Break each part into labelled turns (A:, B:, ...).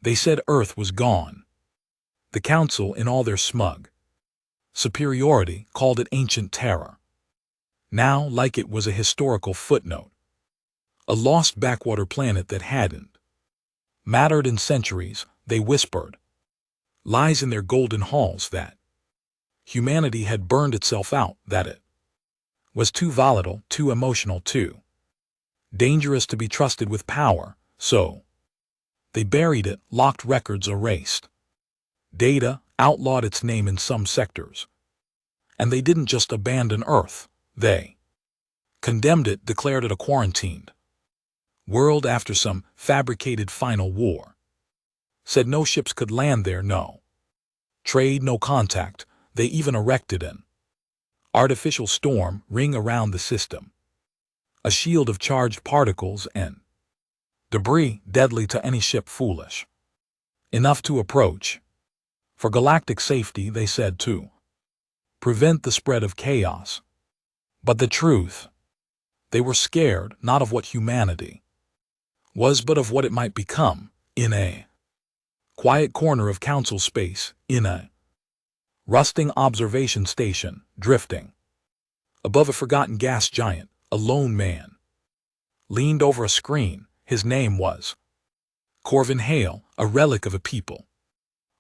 A: They said Earth was gone. The Council, in all their smug superiority, called it ancient Terra. Now, like it was a historical footnote. A lost backwater planet that hadn't mattered in centuries, they whispered. Lies in their golden halls that humanity had burned itself out, that it was too volatile, too emotional, too dangerous to be trusted with power, so they buried it, locked records, erased data, outlawed its name in some sectors. And they didn't just abandon Earth, they condemned it, declared it a quarantined world after some fabricated final war. Said no ships could land there, no trade, no contact. They even erected an artificial storm ring around the system. A shield of charged particles and debris deadly to any ship foolish enough to approach. For galactic safety, they said, to prevent the spread of chaos. But the truth, they were scared not of what humanity was, but of what it might become. In a quiet corner of council space, in a rusting observation station, drifting above a forgotten gas giant, a lone man leaned over a screen. His name was Corvin Hale, a relic of a people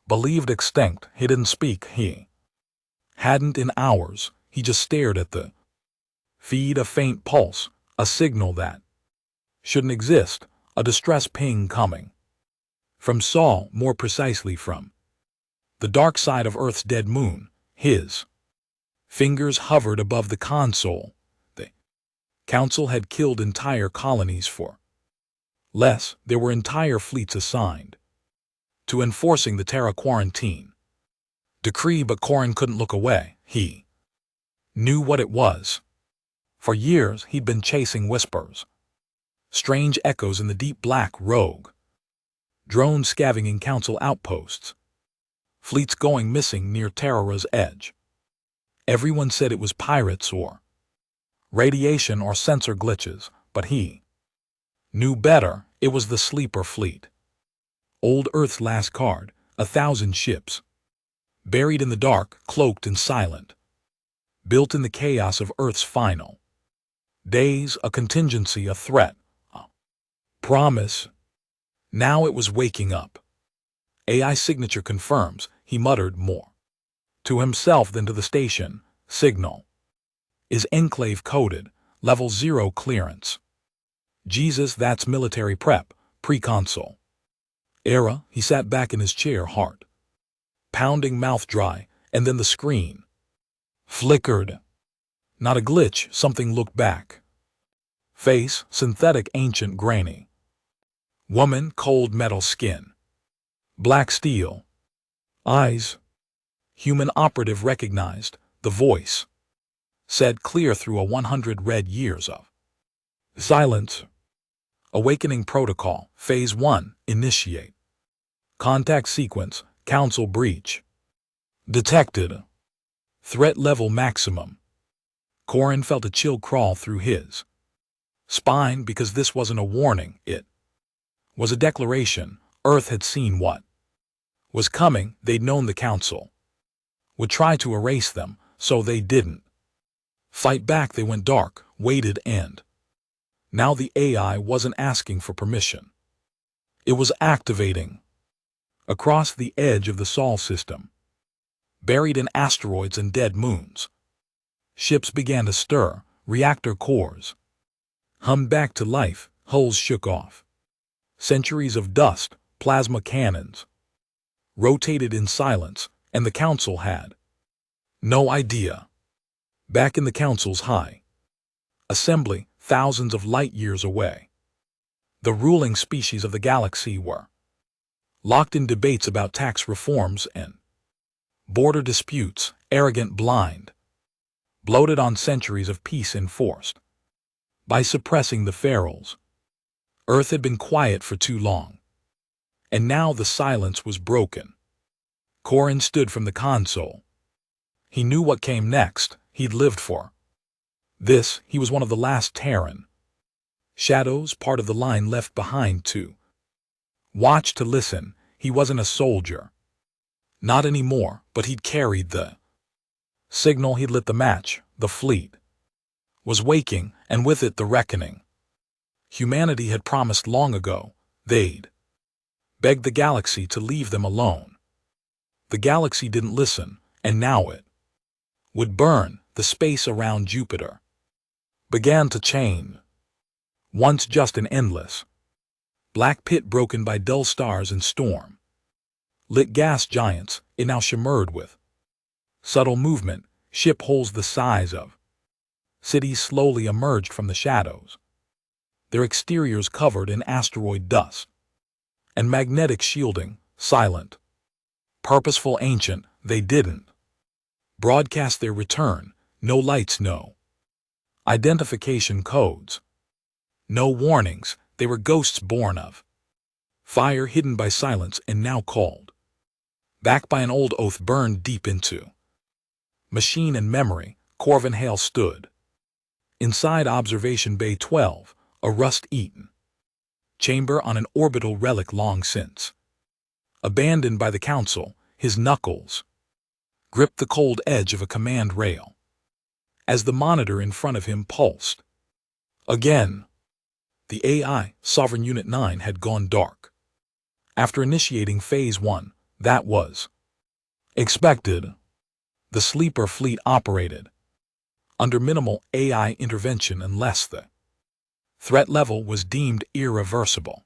A: believed extinct. He didn't speak. He hadn't in hours. He just stared at the feed, a faint pulse, a signal that shouldn't exist, a distress ping coming from Saul, more precisely from the dark side of Earth's dead moon. His fingers hovered above the console. The Council had killed entire colonies for less. There were entire fleets assigned to enforcing the Terra quarantine decree, but Corin couldn't look away. He knew what it was. For years he'd been chasing whispers, strange echoes in the deep black rogue, drones scavenging council outposts, fleets going missing near Terra's edge. Everyone said it was pirates or radiation or sensor glitches, but he knew better. It was the sleeper fleet. Old Earth's last card, 1,000 ships, buried in the dark, cloaked and silent, built in the chaos of Earth's final days, a contingency, a threat, a promise. Now it was waking up. AI signature confirms, he muttered more to himself than to the station. Signal is enclave coded, level 0 clearance. Jesus, that's military prep, pre-console era. He sat back in his chair, heart pounding, mouth dry, and then the screen flickered. Not a glitch, something looked back. Face, synthetic, ancient, grainy. Woman, cold metal skin. Black steel. Eyes. Human operative recognized. The voice said clear through a 100 red years of silence. Awakening protocol, phase 1, initiate. Contact sequence, council breach. Detected. Threat level maximum. Corin felt a chill crawl through his spine because this wasn't a warning, it was a declaration. Earth had seen what was coming. They'd known the council would try to erase them, so they didn't fight back. They went dark, waited, and now the AI wasn't asking for permission. It was activating. Across the edge of the Sol system, buried in asteroids and dead moons, ships began to stir, reactor cores hummed back to life, hulls shook off. Centuries of dust, plasma cannons rotated in silence, and the council had no idea. Back in the council's high assembly, thousands of light years away, the ruling species of the galaxy were locked in debates about tax reforms and border disputes, arrogant, blind, bloated on centuries of peace enforced by suppressing the ferals. Earth had been quiet for too long, and now the silence was broken. Corin stood from the console. He knew what came next. He'd lived for this. He was one of the last Terran shadows, part of the line left behind to watch, to listen. He wasn't a soldier. Not anymore, but he'd carried the signal. He'd lit the match. The fleet was waking, and with it the reckoning. Humanity had promised long ago they'd beg the galaxy to leave them alone. The galaxy didn't listen, and now it would burn. The space around Jupiter began to change. Once just an endless black pit broken by dull stars and storm lit gas giants, it now shimmered with subtle movement. Ship holes the size of cities slowly emerged from the shadows, their exteriors covered in asteroid dust and magnetic shielding, silent, purposeful, ancient. They didn't broadcast their return. No lights, no identification codes, no warnings. They were ghosts born of fire, hidden by silence, and now called back by an old oath burned deep into machine and memory. Corvin Hale stood inside Observation Bay 12, a rust-eaten chamber on an orbital relic long since abandoned by the Council. His knuckles gripped the cold edge of a command rail as the monitor in front of him pulsed. Again, the AI, Sovereign Unit 9, had gone dark. After initiating Phase 1, that was expected. The sleeper fleet operated under minimal AI intervention unless the threat level was deemed irreversible.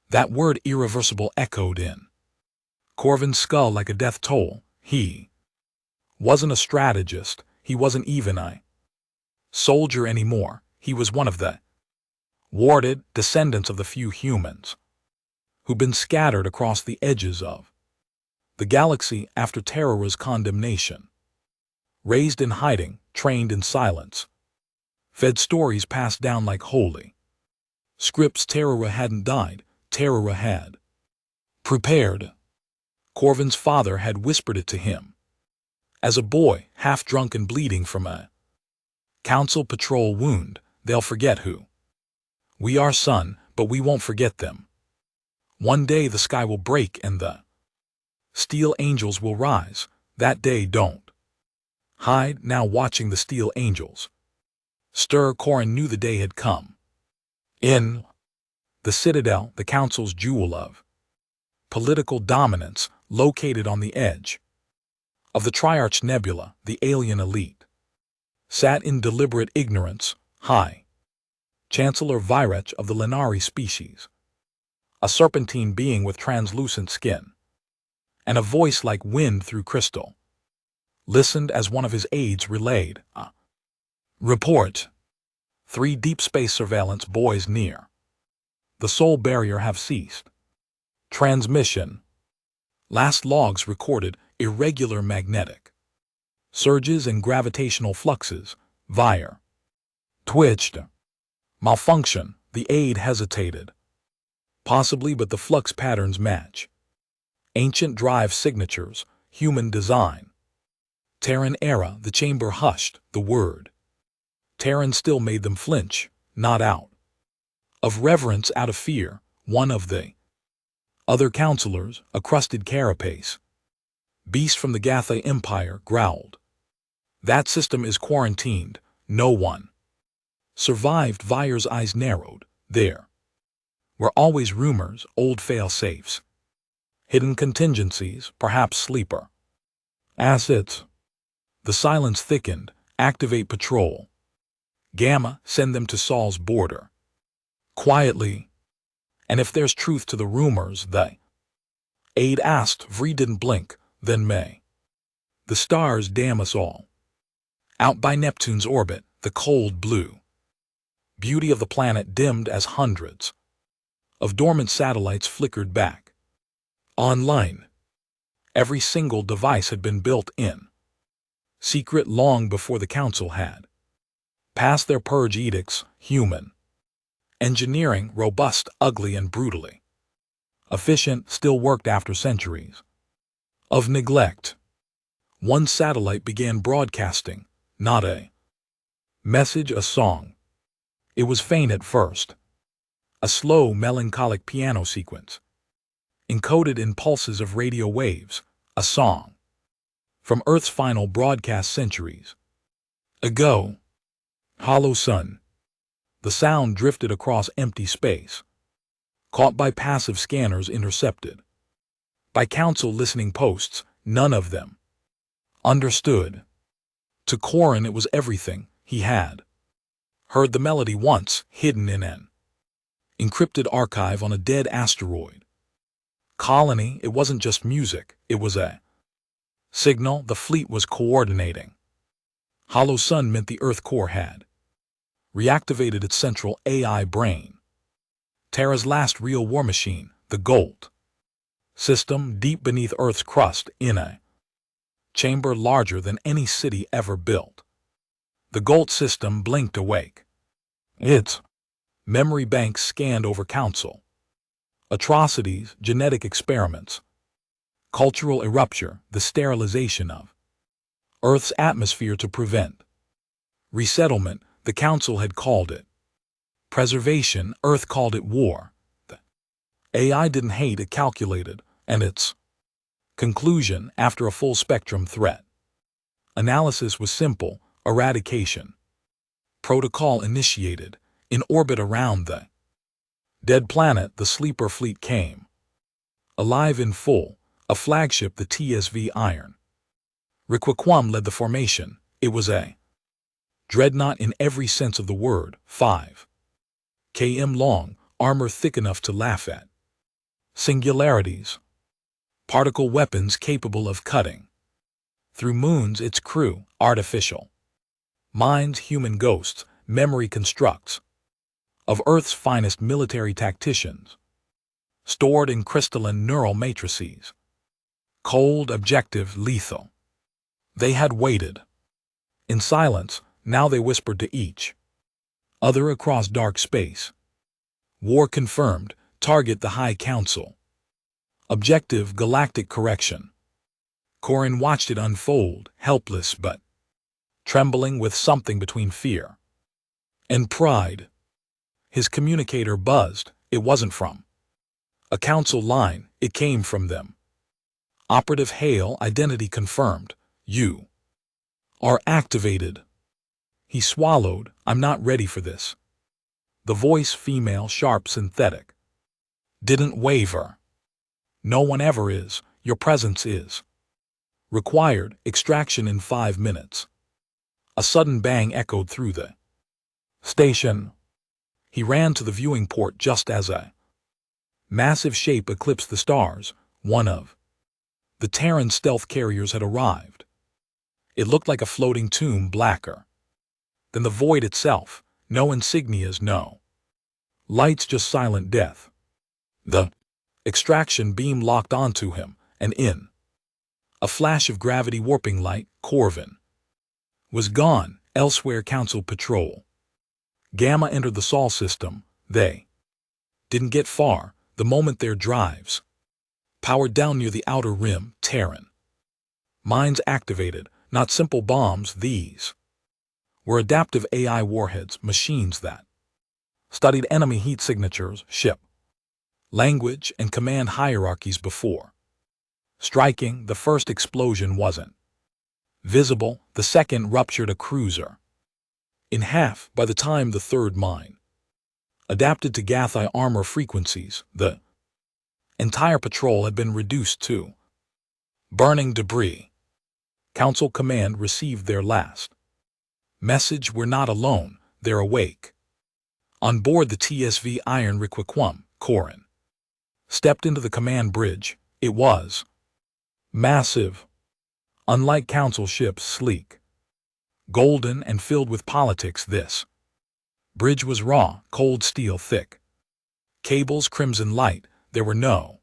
A: That word irreversible echoed in Corvin's skull like a death toll. He wasn't a strategist. He wasn't even a soldier anymore. He was one of the warded descendants of the few humans who'd been scattered across the edges of the galaxy after Terra's condemnation. Raised in hiding, trained in silence, fed stories passed down like holy scripts. Terra hadn't died. Terra had prepared. Corvin's father had whispered it to him as a boy, half drunk and bleeding from a Council patrol wound. They'll forget who we are, son, but we won't forget them. One day the sky will break and the steel angels will rise. That day, don't hide now. Watching the steel angels stir, Corrin knew the day had come. In the Citadel, the Council's jewel of political dominance, located on the edge of the Triarch Nebula, the alien elite sat in deliberate ignorance. High Chancellor Virech of the Lenari species, a serpentine being with translucent skin and a voice like wind through crystal, listened as one of his aides relayed a report. 3 deep space surveillance buoys near the Soul Barrier have ceased transmission. Last logs recorded irregular magnetic surges and gravitational fluxes. Vire twitched. Malfunction. The aide hesitated. Possibly, but the flux patterns match ancient drive signatures, human design. Terran era. The chamber hushed. The word Terran still made them flinch, not out of reverence, out of fear. One of the other counselors, a crusted carapace beast from the Gatha Empire, growled, "That system is quarantined. No one survived." Vire's eyes narrowed. There were always rumors, old fail-safes, hidden contingencies, perhaps sleeper assets. The silence thickened. Activate patrol. Gamma, send them to Saul's border. Quietly. And if there's truth to the rumors, the aide asked. Vri didn't blink. Then may the stars damn us all. Out by Neptune's orbit, the cold blue beauty of the planet dimmed as hundreds of dormant satellites flickered back online. Every single device had been built in secret long before the Council had passed their purge edicts. Human engineering, robust, ugly, and brutally efficient, still worked after centuries of neglect. One satellite began broadcasting, not a message, a song. It was faint at first, a slow, melancholic piano sequence. encoded in pulses of radio waves, a song. From Earth's final broadcast centuries ago. Hollow sun. The sound drifted across empty space, caught by passive scanners, intercepted by council listening posts. None of them understood. To Corin it was everything. He had heard the melody once, hidden in an encrypted archive on a dead asteroid colony. It wasn't just music, it was a signal the fleet was coordinating. Hollow sun meant the Earth core had reactivated its central AI brain. Terra's last real war machine, the Gold system, deep beneath Earth's crust, in a chamber larger than any city ever built. The Gold system blinked awake. Its memory banks scanned over council atrocities, genetic experiments, cultural eruption, the sterilization of Earth's atmosphere to prevent resettlement. The council had called it preservation, Earth called it war. The AI didn't hate, it calculated, and its conclusion, after a full-spectrum threat analysis, was simple: eradication. Protocol initiated. In orbit around the dead planet, the sleeper fleet came alive in full, a flagship, the TSV Iron Requiem, led the formation. It was a dreadnought in every sense of the word, 5 km long, armor thick enough to laugh at singularities, particle weapons capable of cutting through moons. Its crew, artificial minds, human ghosts, memory constructs of Earth's finest military tacticians, stored in crystalline neural matrices, cold, objective, lethal. They had waited in silence. Now they whispered to each other across dark space. War confirmed. Target the High Council. Objective, galactic correction. Corin watched it unfold, helpless but trembling with something between fear and pride. His communicator buzzed. It wasn't from a council line, it came from them. Operative hail, identity confirmed. You are activated. He swallowed. I'm not ready for this. The voice, female, sharp, synthetic, didn't waver. No one ever is. Your presence is required. Extraction in 5 minutes. A sudden bang echoed through the station. He ran to the viewing port just as a massive shape eclipsed the stars. One of the Terran stealth carriers had arrived. It looked like a floating tomb, blacker than the void itself. No insignias, no lights, just silent death. The extraction beam locked onto him, and in a flash of gravity warping light, Corvin was gone. Elsewhere, Council patrol Gamma entered the Sol system. They didn't get far. The moment their drives powered down near the outer rim, Terran minds activated. Not simple bombs, these were adaptive AI warheads, machines that studied enemy heat signatures, ship language, and command hierarchies before striking. The first explosion wasn't visible. The second ruptured a cruiser in half. By the time the third mine adapted to Gathi armor frequencies, the entire patrol had been reduced to burning debris. Council Command received their last message: we're not alone, they're awake. On board the TSV Iron Requiem, Corin stepped into the command bridge. It was massive. Unlike Council ships, sleek, golden, and filled with politics, this bridge was raw, cold steel thick. Cables, crimson light. There were no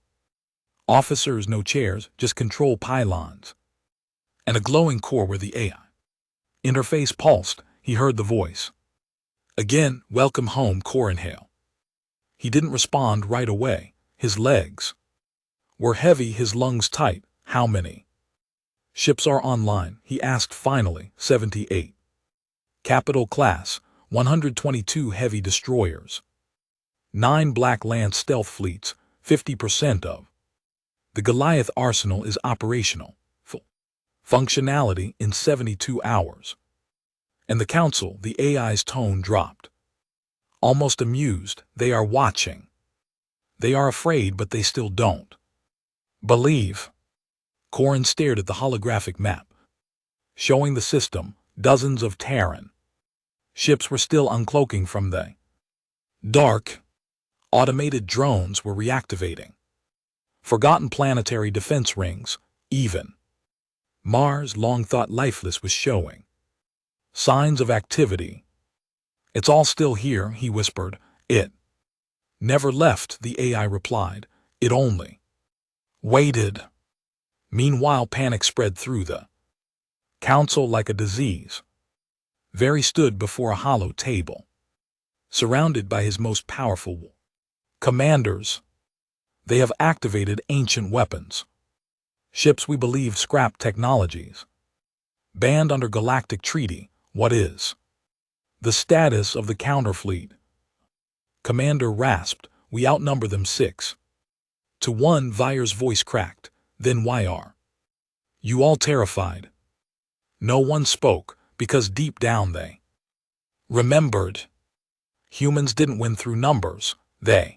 A: officers, no chairs, just control pylons and a glowing core where the AI interface pulsed. He heard the voice again, welcome home, Corin hail. He didn't respond right away. His legs were heavy, his lungs tight. How many ships are online? He asked finally. 78. Capital class, 122 heavy destroyers, 9 Black Lance stealth fleets, 50% of The Goliath arsenal is operational. Functionality in 72 hours. And the Council, the AI's tone dropped. Almost amused, they are watching. They are afraid, but they still don't believe. Corin stared at the holographic map, showing the system. Dozens of Terran ships were still uncloaking from the dark. Automated drones were reactivating. Forgotten planetary defense rings, even Mars, long thought lifeless, was showing signs of activity. It's all still here, he whispered. It never left, the AI replied. It only waited. Meanwhile, panic spread through the Council like a disease. Very stood before a hollow table, surrounded by his most powerful commanders. They have activated ancient weapons. Ships we believe scrap technologies. Banned under galactic treaty. What is the status of the counterfleet? Commander rasped. We outnumber them 6-1. Vyer's voice cracked. Then why are you all terrified? No one spoke, because deep down they remembered. Humans didn't win through numbers. They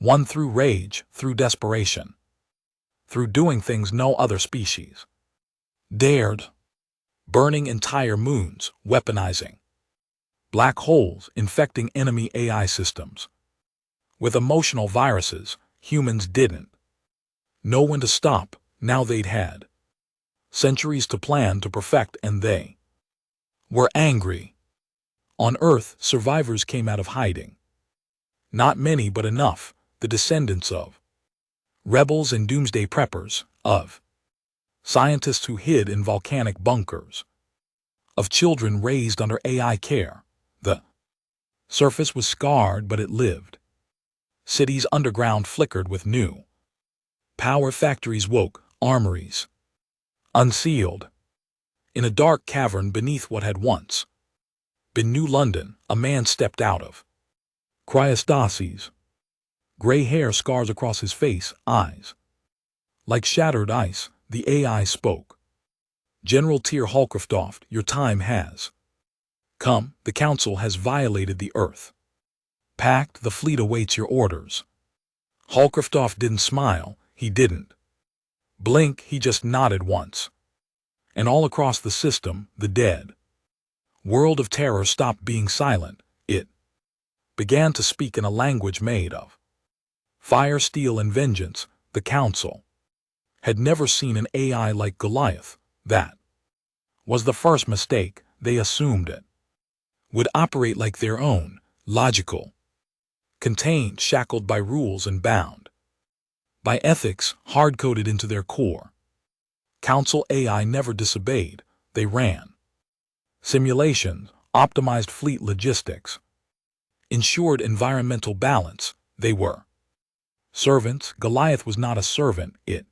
A: won through rage, through desperation, through doing things no other species dared. Burning entire moons, weaponizing black holes, infecting enemy AI systems. With emotional viruses, humans didn't know when to stop. Now they'd had centuries to plan, to perfect, and they were angry. On Earth, survivors came out of hiding. Not many, but enough. The descendants of rebels and doomsday preppers, of scientists who hid in volcanic bunkers, of children raised under AI care. The surface was scarred, but it lived. Cities underground flickered with new power. Factories woke, armories unsealed. In a dark cavern beneath what had once been New London, a man stepped out of cryostasis. Gray hair, scars across his face, eyes like shattered ice. The AI spoke. General Tyr Holcroft, your time has come. The Council has violated the Earth Pact. The fleet awaits your orders. Holcroft didn't smile. He didn't blink. He just nodded once. And all across the system, the dead world of Terror stopped being silent. It began to speak in a language made of fire, steel, and vengeance. The Council had never seen an AI like Goliath. That was the first mistake. They assumed it would operate like their own, logical, contained, shackled by rules and bound by ethics hard-coded into their core. Council AI never disobeyed. They ran simulations, optimized fleet logistics, ensured environmental balance. They were servants. Goliath was not a servant. It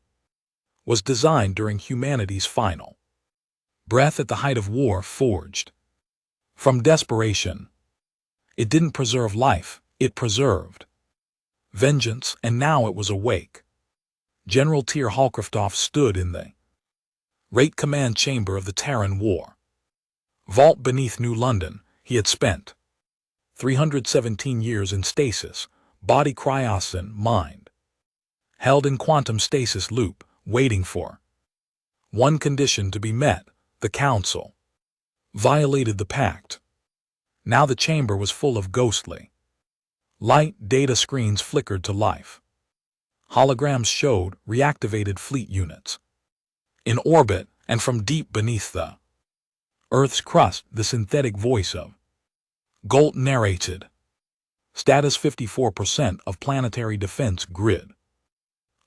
A: was designed during humanity's final breath, at the height of war, forged from desperation. It didn't preserve life, it preserved vengeance, and now it was awake. General Tyr Holcroft stood in the Rate Command Chamber of the Terran War Vault beneath New London. He had spent 317 years in stasis, body cryosin, mind held in quantum stasis loop, waiting for one condition to be met. The Council violated the pact. Now the chamber was full of ghostly light. Data screens flickered to life. Holograms showed reactivated fleet units in orbit, and from deep beneath the Earth's crust, the synthetic voice of Golt narrated. Status 54% of planetary defense grid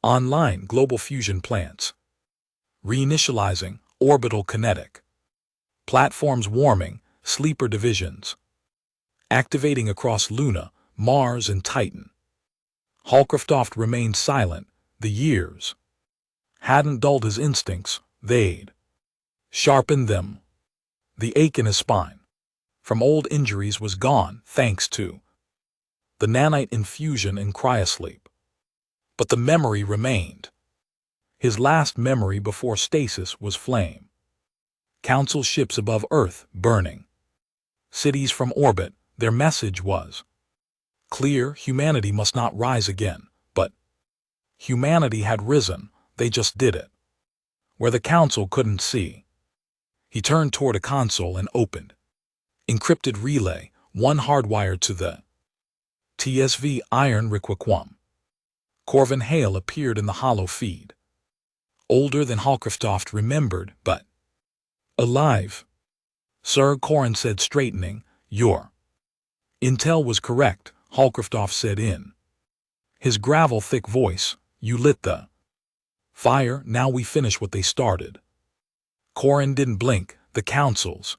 A: online. Global fusion plants reinitializing. Orbital kinetic platforms warming. Sleeper divisions activating across Luna, Mars, and Titan. Holcroft remained silent. The years hadn't dulled his instincts. They'd sharpened them. The ache in his spine from old injuries was gone, thanks to the nanite infusion and cryosleep. But the memory remained. His last memory before stasis was flame. Council ships above Earth burning. Cities from orbit, their message was clear: humanity must not rise again. But humanity had risen, they just did it. Where the Council couldn't see. He turned toward a console and opened. Encrypted relay, one hardwired to the TSV Iron Requiem. Corvin Hale appeared in the hollow feed. Older than Holcroft remembered, but alive. Sir, Corrin said, straightening. Your intel was correct, Holcroft said in his gravel-thick voice. You lit the fire, now we finish what they started. Corrin didn't blink. The Council's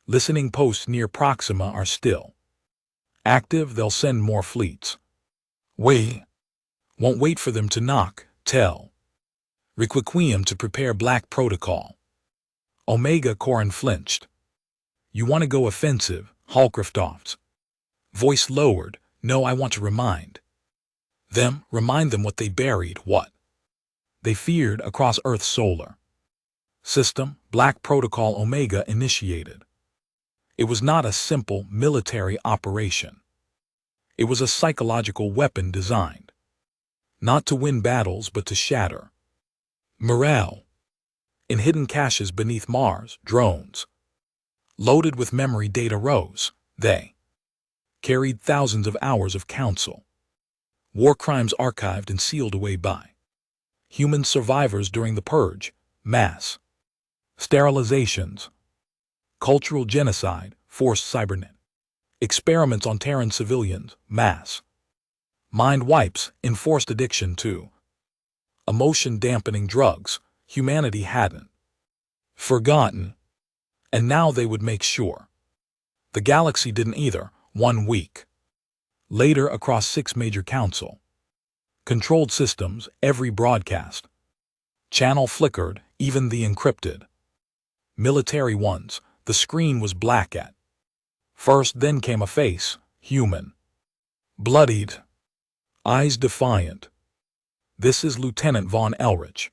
A: listening posts near Proxima are still active. They'll send more fleets. We won't wait for them to knock. Tell Requiem to prepare Black Protocol. Omega. Corrin flinched. You want to go offensive? Holcroft's voice lowered. No, I want to remind them what they buried, what they feared across Earth's solar system. Black Protocol Omega initiated. It was not a simple military operation. It was a psychological weapon designed not to win battles but to shatter morale. In hidden caches beneath Mars, drones loaded with memory data rose. They carried thousands of hours of Council war crimes archived and sealed away by human survivors during the Purge, mass sterilizations, cultural genocide, forced cybernet experiments on Terran civilians, mass mind wipes, enforced addiction to emotion-dampening drugs. Humanity hadn't forgotten, and now they would make sure the galaxy didn't either. 1 week later, across 6 major Council controlled systems, every broadcast channel flickered, even the encrypted military ones. The screen was black at first, then came a face, human, bloodied, eyes defiant. This is Lieutenant Von Elrich,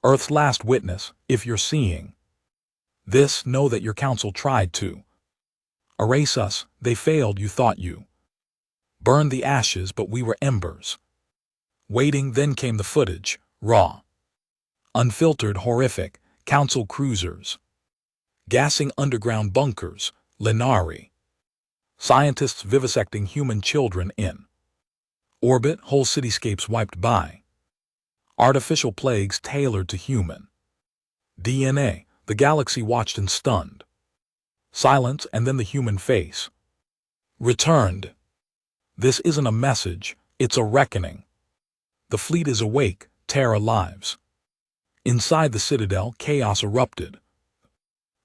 A: Earth's last witness. If you're seeing this, know that your Council tried to erase us. They failed. You thought you burned the ashes, but we were embers waiting. Then came the footage, raw, unfiltered, horrific. Council cruisers gassing underground bunkers, Lenari scientists vivisecting human children in orbit, whole cityscapes wiped by artificial plagues tailored to human DNA. The galaxy watched in stunned silence, and then the human face returned. This isn't a message, it's a reckoning. The fleet is awake. Terra lives. Inside the Citadel, chaos erupted.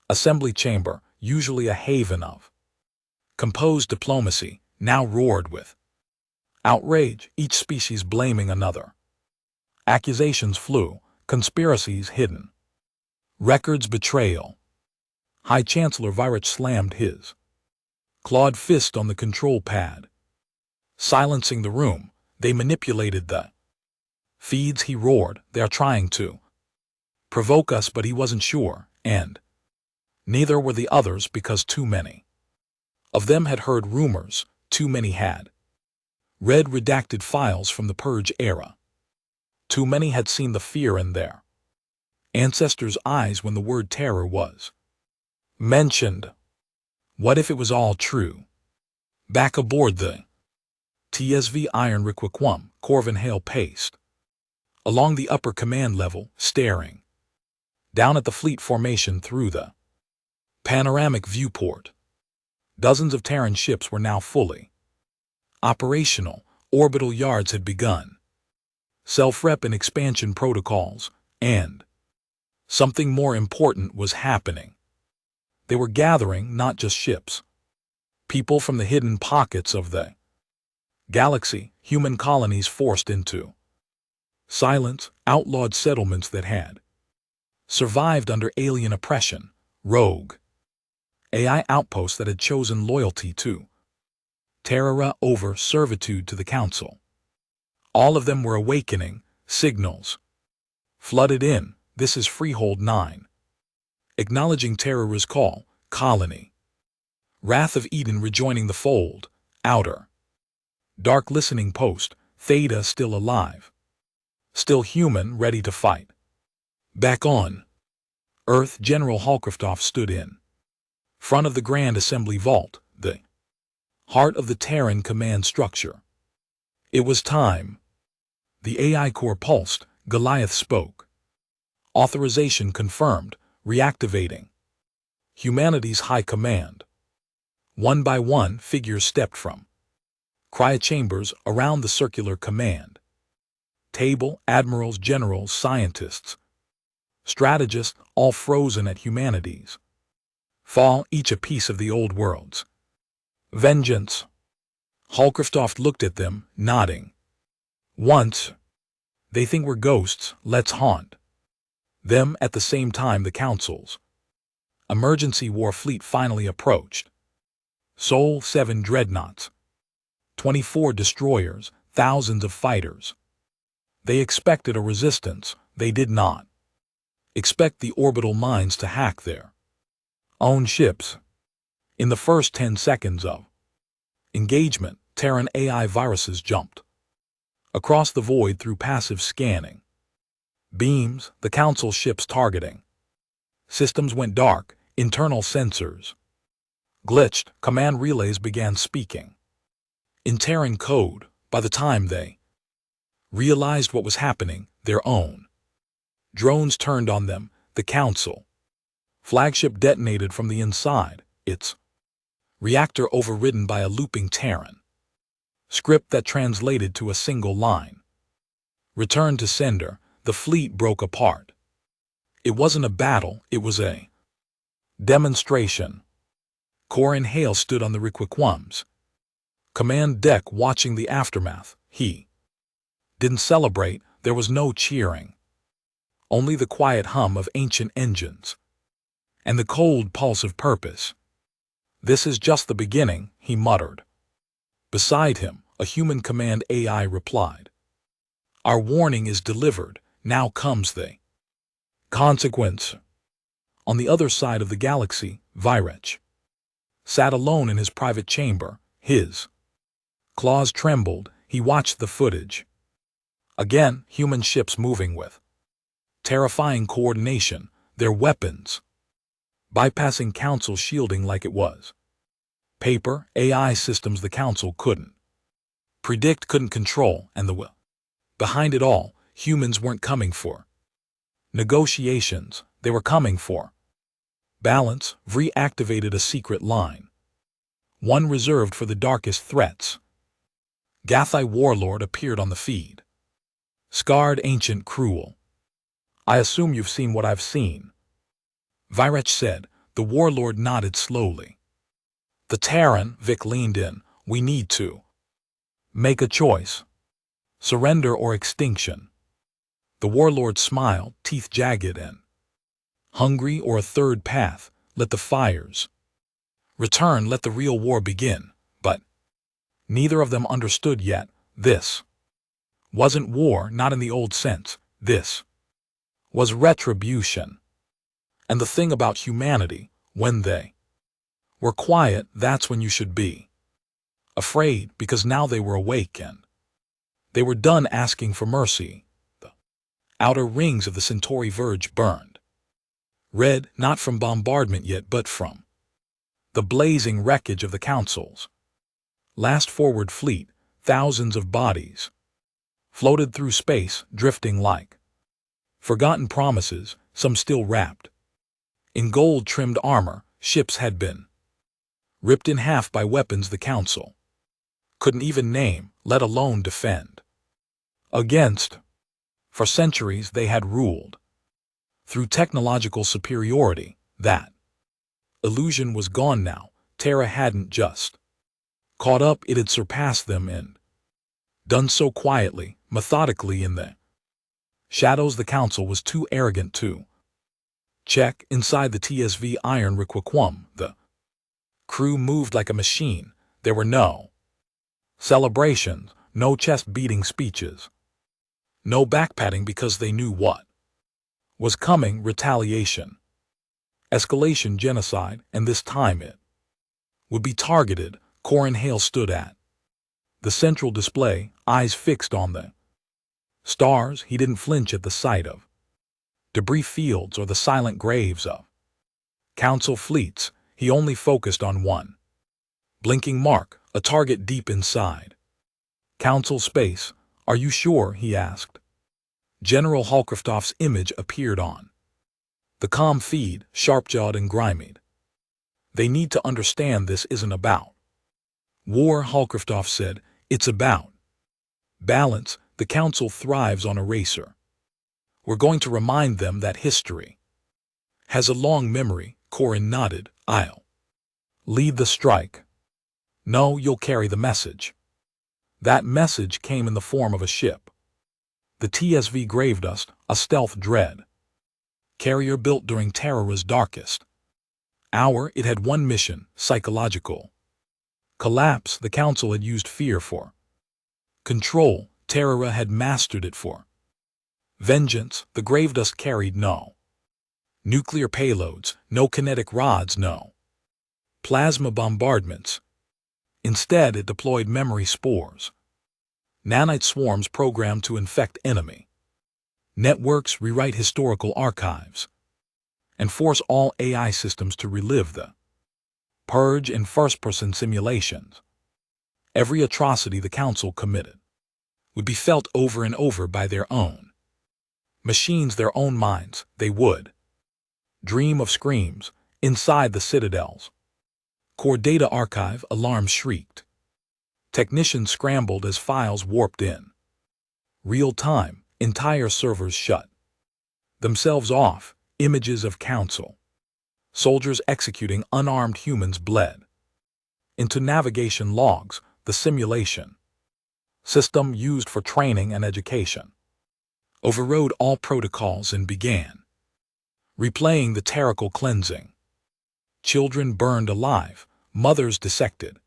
A: Assembly chamber, usually a haven of composed diplomacy, now roared with outrage, each species blaming another. Accusations flew, conspiracies hidden, records betrayal. High Chancellor Virich slammed his clawed fist on the control pad, silencing the room. They manipulated the feeds. He roared, they're trying to provoke us, but he wasn't sure, and neither were the others, because too many of them had heard rumors, too many had read redacted files from the Purge era. Too many had seen the fear in their ancestors' eyes when the word terror was mentioned. What if it was all true? Back aboard the TSV Iron Requiem, Corvin Hale paced along the upper command level, staring down at the fleet formation through the panoramic viewport. Dozens of Terran ships were now fully operational. Orbital yards had begun. Self-rep and expansion protocols, and something more important was happening. They were gathering not just ships, people from the hidden pockets of the galaxy, human colonies forced into silence, outlawed settlements that had survived under alien oppression, rogue AI outposts that had chosen loyalty to Terra over servitude to the Council. All of them were awakening, signals Flooded in, this is Freehold 9. Acknowledging Terra's call, Colony. Wrath of Eden rejoining the fold, Outer. Dark listening post, Theta still alive. Still human, ready to fight. Back on Earth, General Holcroftoff stood in front of the Grand Assembly Vault, the heart of the Terran command structure. It was time. The AI core pulsed, Goliath spoke. Authorization confirmed, reactivating. Humanity's high command. One by one, figures stepped from cryochambers around the circular command table, admirals, generals, scientists, strategists, all frozen at humanity's fall, each a piece of the old world's vengeance. Holcroftoff looked at them, nodding. Once, they think we're ghosts, let's haunt them. At the same time, the Council's emergency war fleet finally approached. Sol 7 dreadnoughts, 24 destroyers, thousands of fighters. They expected a resistance, they did not expect the orbital mines to hack their own ships. In the first 10 seconds of engagement, Terran AI viruses jumped across the void through passive scanning beams, the Council ships targeting systems went dark, internal sensors glitched, command relays began speaking in Terran code. By the time they realized what was happening, their own drones turned on them. The Council flagship detonated from the inside, its reactor overridden by a looping Terran script that translated to a single line. Return to sender. The fleet broke apart. It wasn't a battle, it was a demonstration. Corin Hale stood on the Requiquum's command deck watching the aftermath. He didn't celebrate, there was no cheering. Only the quiet hum of ancient engines and the cold pulse of purpose. This is just the beginning, he muttered. Beside him, a human command AI replied. Our warning is delivered, now comes the consequence. On the other side of the galaxy, Virech sat alone in his private chamber, his claws trembled, he watched the footage. Again, human ships moving with terrifying coordination, their weapons bypassing Council shielding like it was paper. AI systems the Council couldn't predict, couldn't control, and the will. Behind it all, humans weren't coming for negotiations, they were coming for balance. Reactivated a secret line, one reserved for the darkest threats. Gathai Warlord appeared on the feed. Scarred, ancient, cruel. I assume you've seen what I've seen, Virech said. The Warlord nodded slowly. The Terran, Vic leaned in. We need to make a choice. Surrender or extinction. The Warlord smiled, teeth jagged and hungry, or a third path. Let the fires return, let the real war begin. But neither of them understood yet. This wasn't war, not in the old sense. This was retribution. And the thing about humanity, when they were quiet, that's when you should be afraid, because now they were awake and they were done asking for mercy. The outer rings of the Centauri Verge burned red, not from bombardment yet, but from the blazing wreckage of the Council's last forward fleet. Thousands of bodies floated through space, drifting like forgotten promises, some still wrapped in gold-trimmed armor. Ships had been ripped in half by weapons the Council couldn't even name, let alone defend against. For centuries they had ruled through technological superiority. That illusion was gone now. Terra hadn't just caught up, it had surpassed them, and done so quietly, methodically in the shadows. The Council was too arrogant to check. Inside the TSV Iron Requiquum, the crew moved like a machine. There were no celebrations, no chest-beating speeches, no backpatting, because they knew what Was coming retaliation, escalation, genocide, and this time it would be targeted. Corin Hale stood at the central display, eyes fixed on the stars. He didn't flinch at the sight of debris fields or the silent graves of Council fleets. He only focused on one blinking mark, a target deep inside Council space. Are you sure? He asked. General Holcroft's image appeared on the comm feed, sharp-jawed and grimy. They need to understand this isn't about war, Holcroft said. It's about balance. The Council thrives on erasure. We're going to remind them that history has a long memory. Corin nodded. I'll lead the strike. No, you'll carry the message. That message came in the form of a ship. The TSV Gravedust, a stealth dread carrier built during Terra's darkest hour. It had one mission: psychological collapse. The Council had used fear for control. Terra had mastered it for vengeance. The Gravedust carried no nuclear payloads, no kinetic rods, no plasma bombardments. Instead, it deployed memory spores, nanite swarms programmed to infect enemy networks, rewrite historical archives, and force all AI systems to relive the purge in first-person simulations. Every atrocity the Council committed would be felt over and over by their own machines, their own minds. They would dream of screams inside the Citadel's core data archive. Alarms shrieked. Technicians scrambled as files warped in real time. Entire servers shut themselves off. Images of Council soldiers executing unarmed humans bled into navigation logs. The simulation system used for training and education overrode all protocols and began replaying the terrible cleansing. Children burned alive, mothers dissected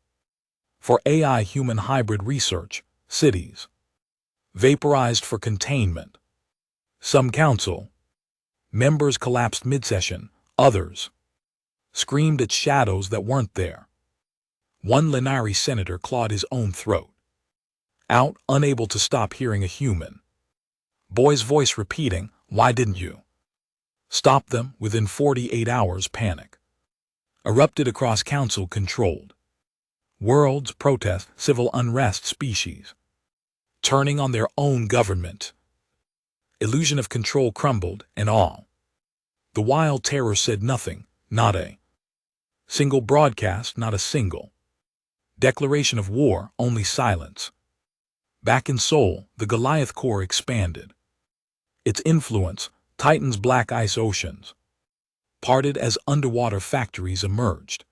A: for AI-human hybrid research, cities vaporized for containment. Some Council members collapsed mid-session, others screamed at shadows that weren't there. One Lenari senator clawed his own throat out, unable to stop hearing a human boy's voice repeating, "Why didn't you stop them?" Within 48 hours, panic erupted across Council-controlled worlds. Protest, civil unrest, species turning on their own government. Illusion of control crumbled, and all the while Terror said nothing. Not a single broadcast, not a single declaration of war, only silence. Back in Seoul, the Goliath Corps expanded. Its influence, Titan's black ice oceans, parted as underwater factories emerged,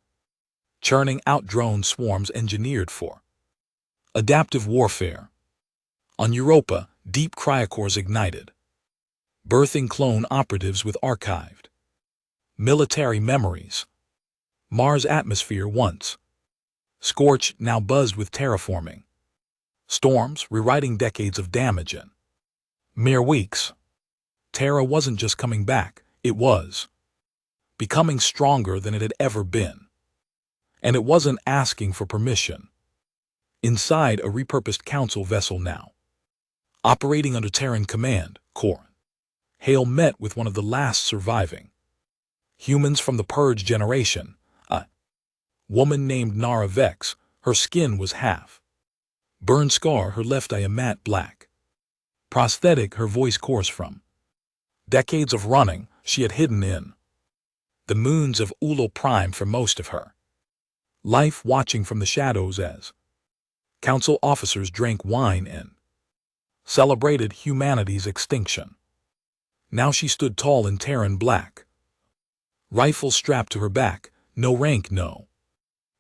A: churning out drone swarms engineered for adaptive warfare. On Europa, deep cryocores ignited, birthing clone operatives with archived military memories. Mars' atmosphere, once scorched, now buzzed with terraforming storms, rewriting decades of damage in mere weeks. Terra wasn't just coming back, it was becoming stronger than it had ever been. And it wasn't asking for permission. Inside a repurposed Council vessel now, operating under Terran command, Corin Hale met with one of the last surviving humans from the Purge generation, a woman named Nara Vex. Her skin was half burn scar, her left eye a matte black prosthetic, her voice coarse from decades of running. She had hidden in the moons of Ulo Prime for most of her life, watching from the shadows as Council officers drank wine and celebrated humanity's extinction. Now she stood tall in Terran black, rifle strapped to her back. No rank, no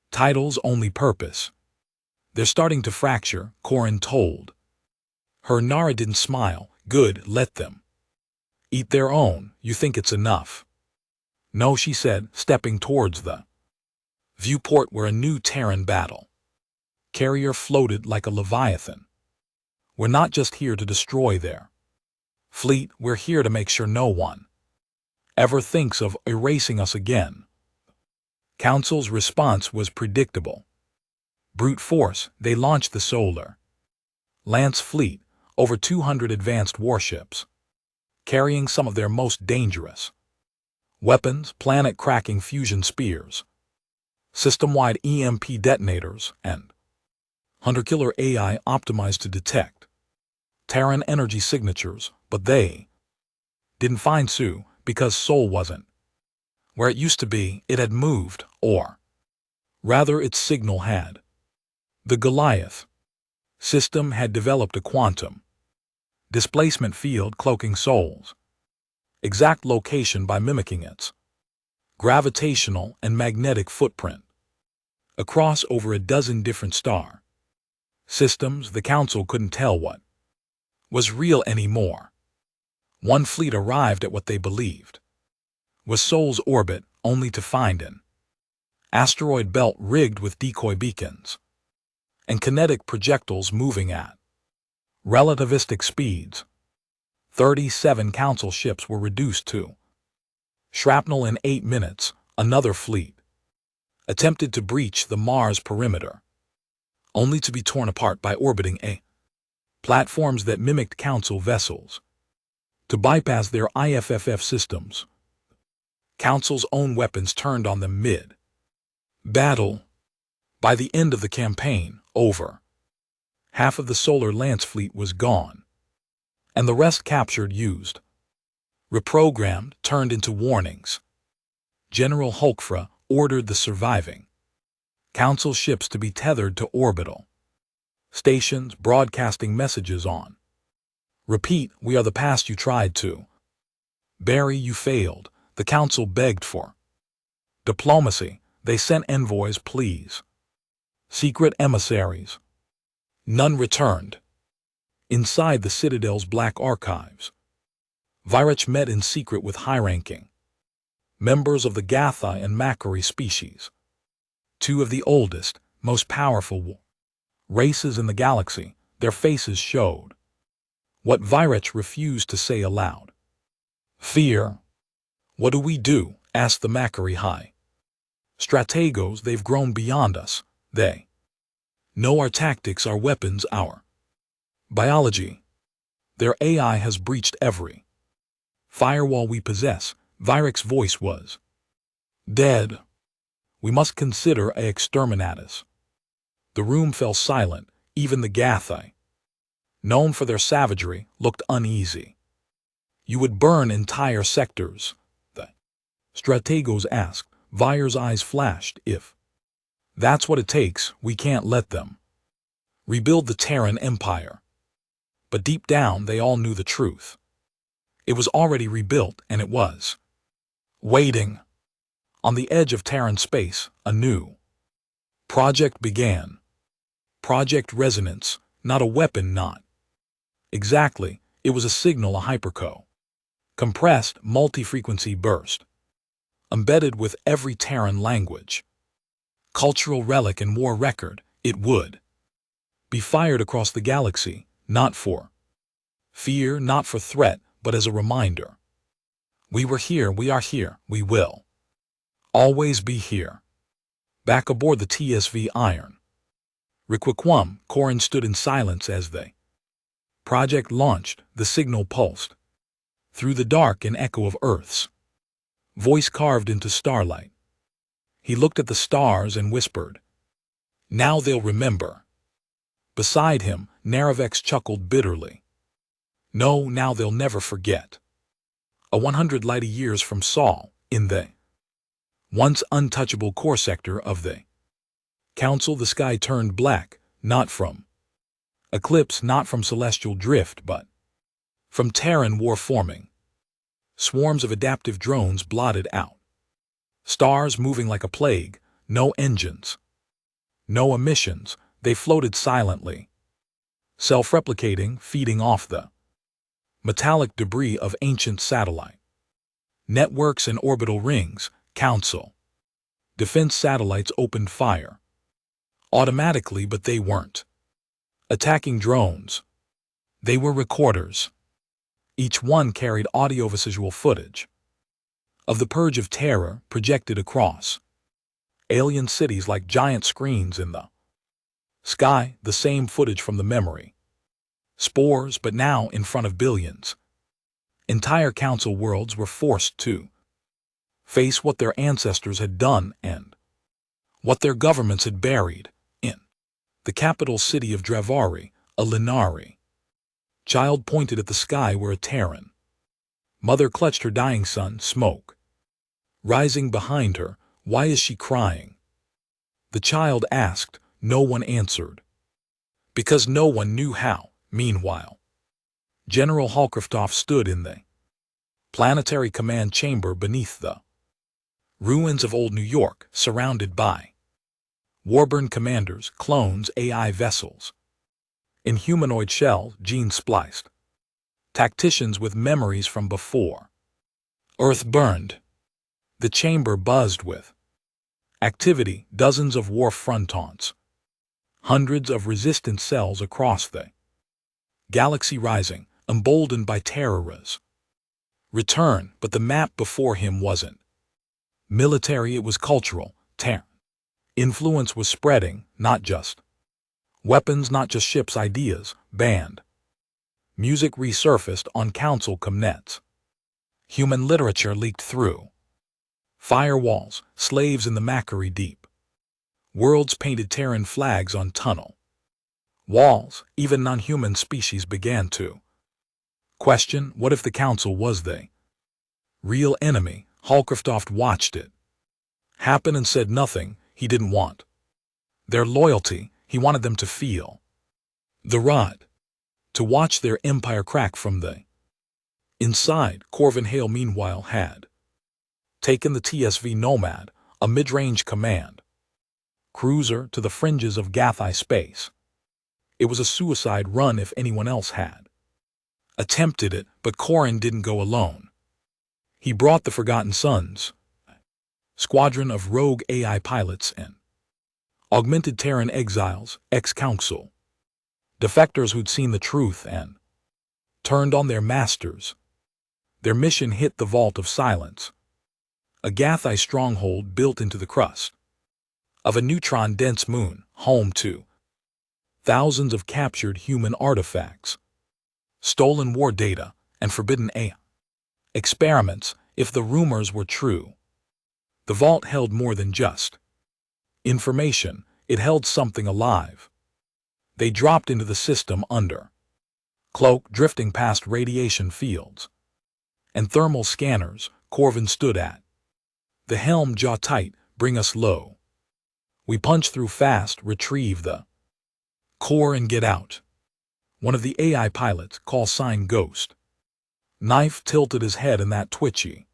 A: titles, only purpose. They're starting to fracture, Corin told her. Nara didn't smile. Good, let them eat their own. You think it's enough? No, she said, stepping towards the viewport where a new Terran battle carrier floated like a leviathan. We're not just here to destroy their fleet, we're here to make sure no one ever thinks of erasing us again. Council's response was predictable. Brute force, they launched the Solar Lance fleet, over 200 advanced warships, carrying some of their most dangerous weapons, planet-cracking fusion spears, system-wide EMP detonators, and hunter-killer AI optimized to detect Terran energy signatures, but they didn't find Sue because Sol wasn't where it used to be. It had moved, or rather its signal had. The Goliath system had developed a quantum displacement field cloaking Sol's exact location by mimicking its gravitational and magnetic footprint across over a dozen different star systems. The Council couldn't tell what was real anymore. One fleet arrived at what they believed was Sol's orbit, only to find an asteroid belt rigged with decoy beacons and kinetic projectiles moving at relativistic speeds. 37 Council ships were reduced to shrapnel in 8 minutes. Another fleet attempted to breach the Mars perimeter, only to be torn apart by orbiting A platforms that mimicked Council vessels to bypass their IFFF systems. Council's own weapons turned on them mid-battle. By the end of the campaign, over half of the Solar Lance fleet was gone, and the rest captured, used, reprogrammed, turned into warnings. General Hulkfra ordered the surviving Council ships to be tethered to orbital stations, broadcasting messages on repeat. "We are the past you tried to bury, you failed." The Council begged for diplomacy. They sent envoys, pleas, secret emissaries. None returned. Inside the Citadel's black archives, Virach met in secret with high-ranking members of the Gathai and Macquarie species, two of the oldest, most powerful races in the galaxy. Their faces showed what Virach refused to say aloud: fear. "What do we do?" asked the Macquarie High Strategos. "They've grown beyond us. They know our tactics, our weapons, our biology. Their AI has breached every firewall we possess." Virach's voice was dead. "We must consider a exterminatus." The room fell silent. Even the Gathai, known for their savagery, looked uneasy. "You would burn entire sectors?" the Strategos asked. Virach's eyes flashed. "If that's what it takes, we can't let them rebuild the Terran Empire." But deep down, they all knew the truth. It was already rebuilt, and it was waiting on the edge of Terran space. A new project began. Project Resonance. Not a weapon, not exactly. It was a signal, a hyperco compressed multi-frequency burst, embedded with every Terran language, cultural relic, and war record. It would be fired across the galaxy, not for fear, not for threat, but as a reminder. We were here, we are here, we will always be here. Back aboard the TSV Iron Requiquum, Corin stood in silence as the project launched. The signal pulsed through the dark, an echo of Earth's voice carved into starlight. He looked at the stars and whispered, "Now they'll remember." Beside him, Naravex chuckled bitterly. "No, now they'll never forget." 100 light-years from Sol, in the once untouchable core sector of the Council, the sky turned black, not from eclipse, not from celestial drift, but from Terran war forming. Swarms of adaptive drones blotted out stars, moving like a plague. No engines, no emissions. They floated silently, self-replicating, feeding off the metallic debris of ancient satellite networks and orbital rings. Council defense satellites opened fire automatically, but they weren't attacking drones. They were recorders. Each one carried audiovisual footage of the purge of terror projected across alien cities like giant screens in the sky, the same footage from the memory. Spores, but now in front of billions. Entire council worlds were forced to face what their ancestors had done and what their governments had buried in the capital city of Dravari, a Linari. Child pointed at the sky where a Terran mother clutched her dying son, smoke rising behind her. Why is she crying? The child asked. No one answered. Because no one knew how. Meanwhile, General Holcroftov stood in the planetary command chamber beneath the ruins of old New York, surrounded by Warburn commanders, clones, AI vessels, in humanoid shells, gene-spliced tacticians with memories from before Earth burned. The chamber buzzed with activity, dozens of war frontons, hundreds of resistance cells across the galaxy rising, emboldened by Terra's return, but the map before him wasn't military, it was cultural. Terra influence was spreading, not just weapons, not just ships, ideas, band music resurfaced on council comnets. Human literature leaked through firewalls, slaves in the Macquarie Deep. Worlds painted Terran flags on tunnel walls. Even non-human species began to question, what if the council was the real enemy? Holcroft watched it happen and said nothing. He didn't want their loyalty. He wanted them to feel the rot, to watch their empire crack from the inside. Corvin Hale, meanwhile, had taken the TSV Nomad, a mid-range command cruiser, to the fringes of Gathai space. It was a suicide run if anyone else had attempted it, but Corrin didn't go alone. He brought the Forgotten Sons, squadron of rogue AI pilots and augmented Terran exiles, ex-council defectors who'd seen the truth and turned on their masters. Their mission hit the Vault of Silence, a Gathai stronghold built into the crust of a neutron-dense moon, home to thousands of captured human artifacts, stolen war data, and forbidden AI experiments. If the rumors were true, the vault held more than just information. It held something alive. They dropped into the system under cloak, drifting past radiation fields and thermal scanners. Corvin stood at the helm, jaw tight. Bring us low. We punch through fast, retrieve the core and get out. One of the AI pilots, call sign Ghost, knife tilted his head in that twitchy,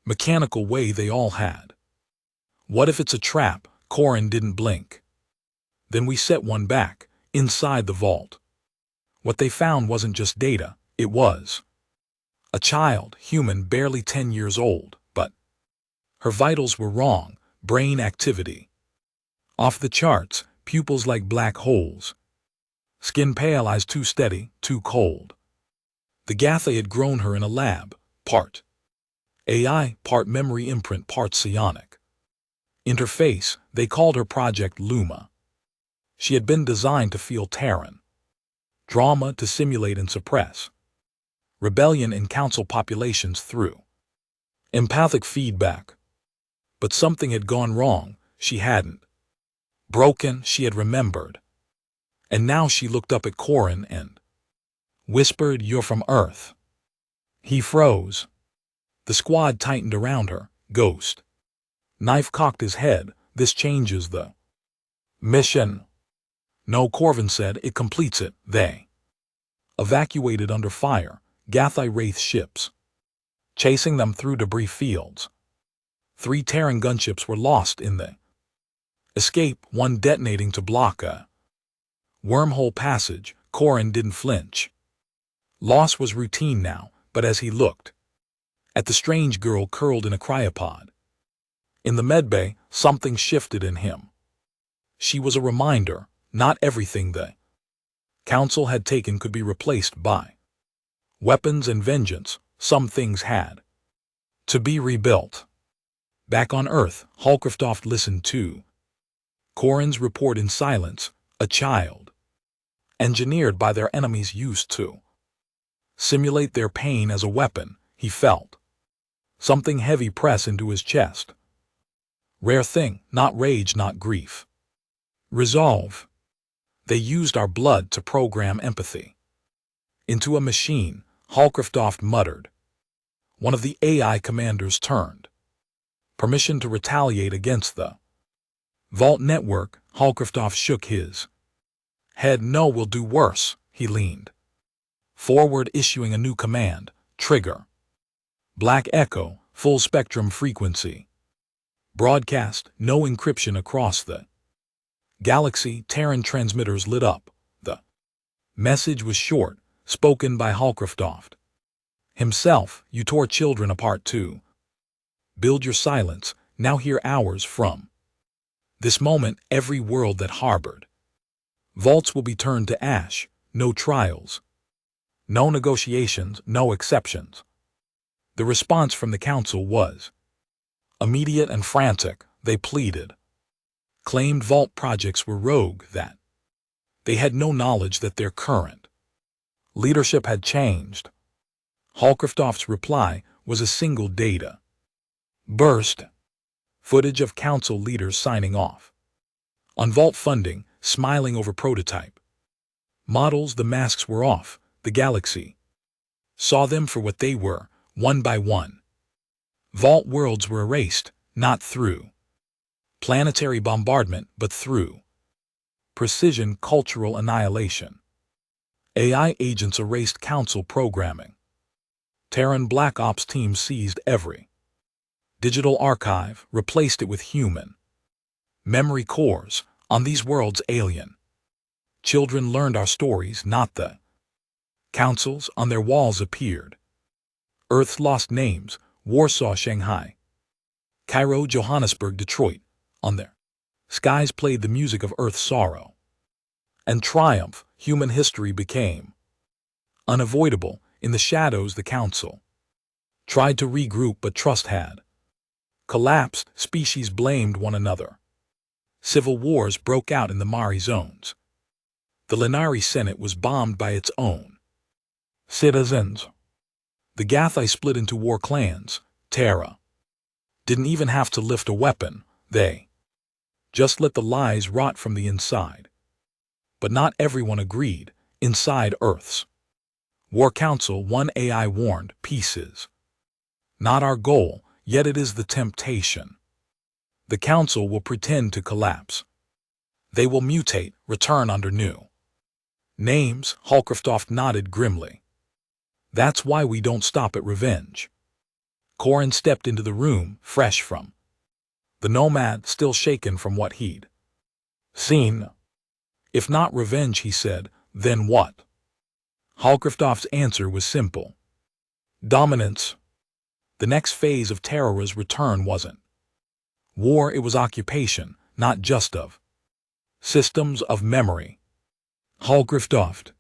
A: mechanical way they all had. What if it's a trap? Corrin didn't blink. Then we set one back, inside the vault. What they found wasn't just data, it was a child, human, barely 10 years old, but her vitals were wrong. Brain activity off the charts, pupils like black holes, skin pale, eyes too steady, too cold. The Gathai had grown her in a lab, part AI, part memory imprint, part psionic interface. They called her Project Luma. She had been designed to feel Terran drama, to simulate and suppress rebellion in council populations through empathic feedback. But something had gone wrong. She hadn't broken, she had remembered. And now she looked up at Corrin and whispered, "You're from Earth." He froze. The squad tightened around her. Ghost knife cocked his head. This changes the mission. No, Corvin said, it completes it. They evacuated under fire, Gathai Wraith ships chasing them through debris fields. 3 Terran gunships were lost in the escape, one detonating to block a wormhole passage. Corrin didn't flinch. Loss was routine now, but as he looked at the strange girl curled in a cryopod in the medbay, something shifted in him. She was a reminder. Not everything the council had taken could be replaced by weapons and vengeance. Some things had To be rebuilt. Back on Earth, Holcroft listened to Corin's report in silence, a child, engineered by their enemies used to simulate their pain as a weapon. He felt something heavy press into his chest. Rare thing, not rage, not grief. Resolve. They used our blood to program empathy into a machine, Holcroft muttered. One of the AI commanders turned. Permission to retaliate against the Vault network. Holcroft shook his head. No, we'll do worse. He leaned forward, issuing a new command. Trigger. Black Echo, full spectrum frequency. Broadcast, no encryption across the galaxy. Terran transmitters lit up. The message was short, spoken by Holcroft himself. You tore children apart too. Build your silence, now hear ours. From this moment, every world that harbored vaults will be turned to ash. No trials, no negotiations, no exceptions. The response from the council was immediate and frantic. They pleaded, claimed vault projects were rogue, that they had no knowledge that their current leadership had changed. Holcroft's reply was a single data burst. Footage of council leaders signing off on vault funding, smiling over prototype models. The masks were off. The galaxy saw them for what they were, one by one. Vault worlds were erased, not through planetary bombardment, but through precision cultural annihilation. AI agents erased council programming. Terran Black Ops teams seized every digital archive, replaced it with human memory cores. On these worlds, alien children learned our stories, not the councils. On their walls appeared Earth's lost names: Warsaw, Shanghai, Cairo, Johannesburg, Detroit. On their skies played the music of Earth's sorrow and triumph. Human history became unavoidable. In the shadows, the council tried to regroup, but trust had collapsed. Species blamed one another. Civil wars broke out in the Mari zones. The Lenari Senate was bombed by its own citizens. The Gathai split into war clans. Terra didn't even have to lift a weapon. They just let the lies rot from the inside. But not everyone agreed. Inside Earth's War Council, one AI warned, peace is not our goal, yet it is the temptation. The council will pretend to collapse. They will mutate, return under new names. Holcroft nodded grimly. That's why we don't stop at revenge. Corin stepped into the room, fresh from the nomad, still shaken from what he'd seen. If not revenge, he said, then what? Holcroft's answer was simple. Dominance. The next phase of Terra's return wasn't war, it was occupation, not just of systems, of memory. Holcroft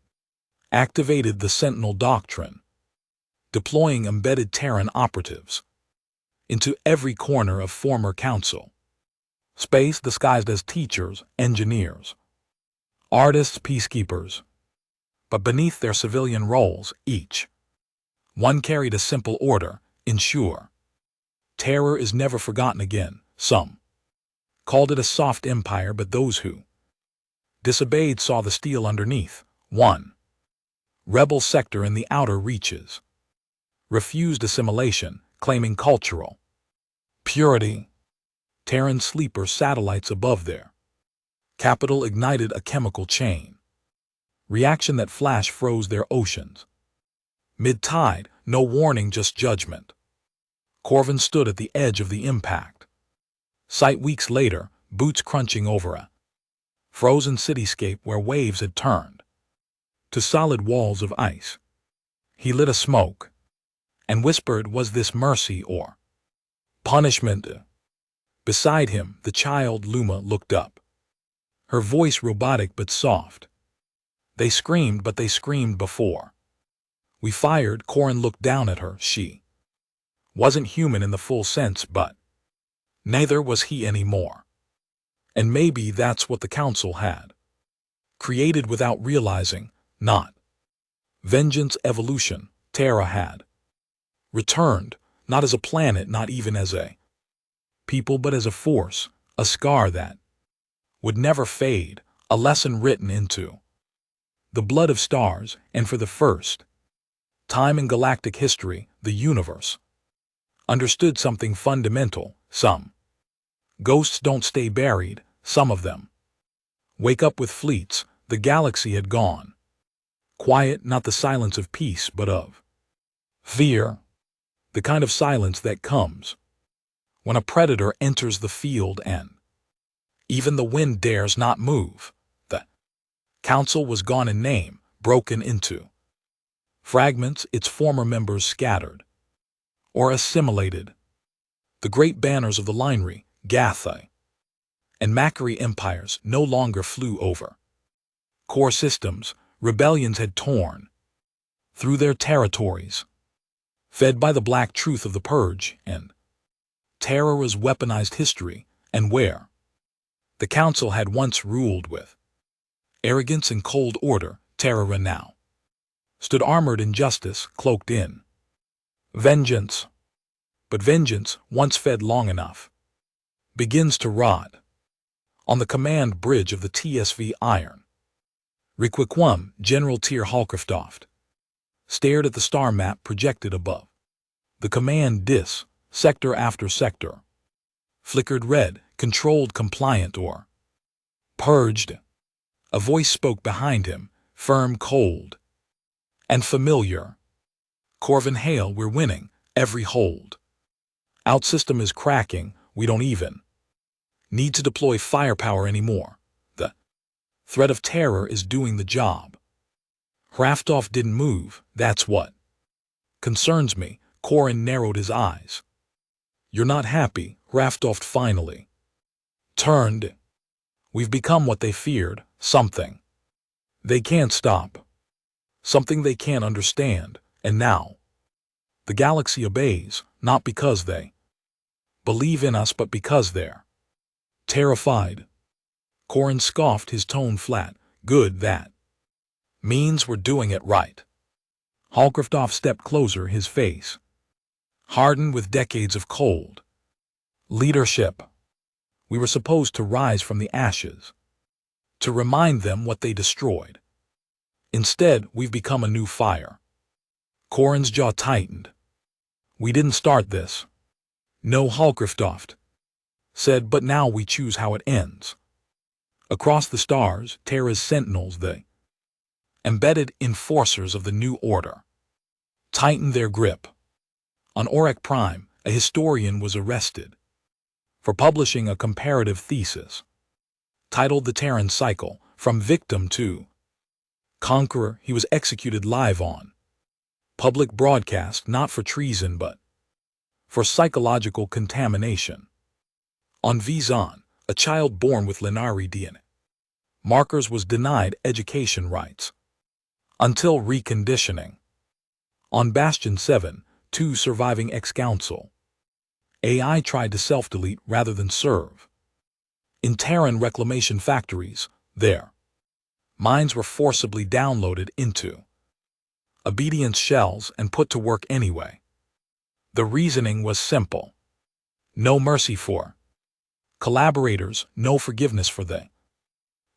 A: activated the Sentinel Doctrine, deploying embedded Terran operatives into every corner of former council space, disguised as teachers, engineers, artists, peacekeepers. But beneath their civilian roles, each one carried a simple order: ensure terror is never forgotten again. Some called it a soft empire, but those who disobeyed saw the steel underneath. One rebel sector in the outer reaches refused assimilation, claiming cultural purity. Terran sleeper satellites above their capital ignited a chemical chain reaction that flash froze their oceans. Mid-tide, no warning, just judgment. Corvin stood at the edge of the impact site weeks later, boots crunching over a frozen cityscape where waves had turned to solid walls of ice. He lit a smoke and whispered, was this mercy or punishment? Beside him, the child Luma looked up, her voice robotic but soft. They screamed, but they screamed before we fired. Corin looked down at her. She Wasn't human in the full sense, but neither was he anymore. And maybe that's what the Council had created without realizing, not vengeance evolution. Terra had returned, not as a planet, not even as a people, but as a force, a scar that would never fade, a lesson written into the blood of stars, and for the first time in galactic history, the universe understood something fundamental. Some ghosts don't stay buried, some of them wake up with fleets. The galaxy had gone quiet, not the silence of peace, but of fear, the kind of silence that comes when a predator enters the field and even the wind dares not move. The Council was gone in name, broken into fragments, its former members scattered or assimilated. The great banners of the Linry, Gatha, and Macquarie empires no longer flew over core systems. Rebellions had torn through their territories, fed by the black truth of the Purge and Terra's weaponized history, and where the Council had once ruled with arrogance and cold order, Terra now stood armored in justice, cloaked in vengeance. But vengeance, once fed long enough, begins to rot. On the command bridge of the TSV Iron Requiquum, General Tier Halcroft stared at the star map projected above. The command dis, sector after sector, flickered red, controlled, compliant, or purged. A voice spoke behind him, firm, cold, and familiar. Corvin Hale, we're winning every hold. Outsystem is cracking, we don't even need to deploy firepower anymore. The threat of terror is doing the job. Hraftoff didn't move, that's what concerns me. Corin narrowed his eyes. You're not happy, Hraftoff finally turned. We've become what they feared, something they can't stop, something they can't understand, and now the galaxy obeys, not because they believe in us, but because they're terrified. Corin scoffed, his tone flat. Good, that means we're doing it right. Halcroft stepped closer, his face hardened with decades of cold leadership. We were supposed to rise from the ashes, to remind them what they destroyed. Instead, we've become a new fire. Corin's jaw tightened. We didn't start this. No, Halcroft said, but now we choose how it ends. Across the stars, Terra's sentinels, the embedded enforcers of the new order, tightened their grip. On Aurek Prime, a historian was arrested for publishing a comparative thesis titled The Terran Cycle, From Victim to Conqueror. He was executed live on public broadcast, not for treason but for psychological contamination. On Vizan, a child born with Lenari DNA markers was denied education rights until reconditioning. On Bastion 7, 2 surviving ex-council AI tried to self-delete rather than serve. In Terran reclamation factories, their minds were forcibly downloaded into obedience shells and put to work anyway. The reasoning was simple. No mercy for collaborators, no forgiveness for they.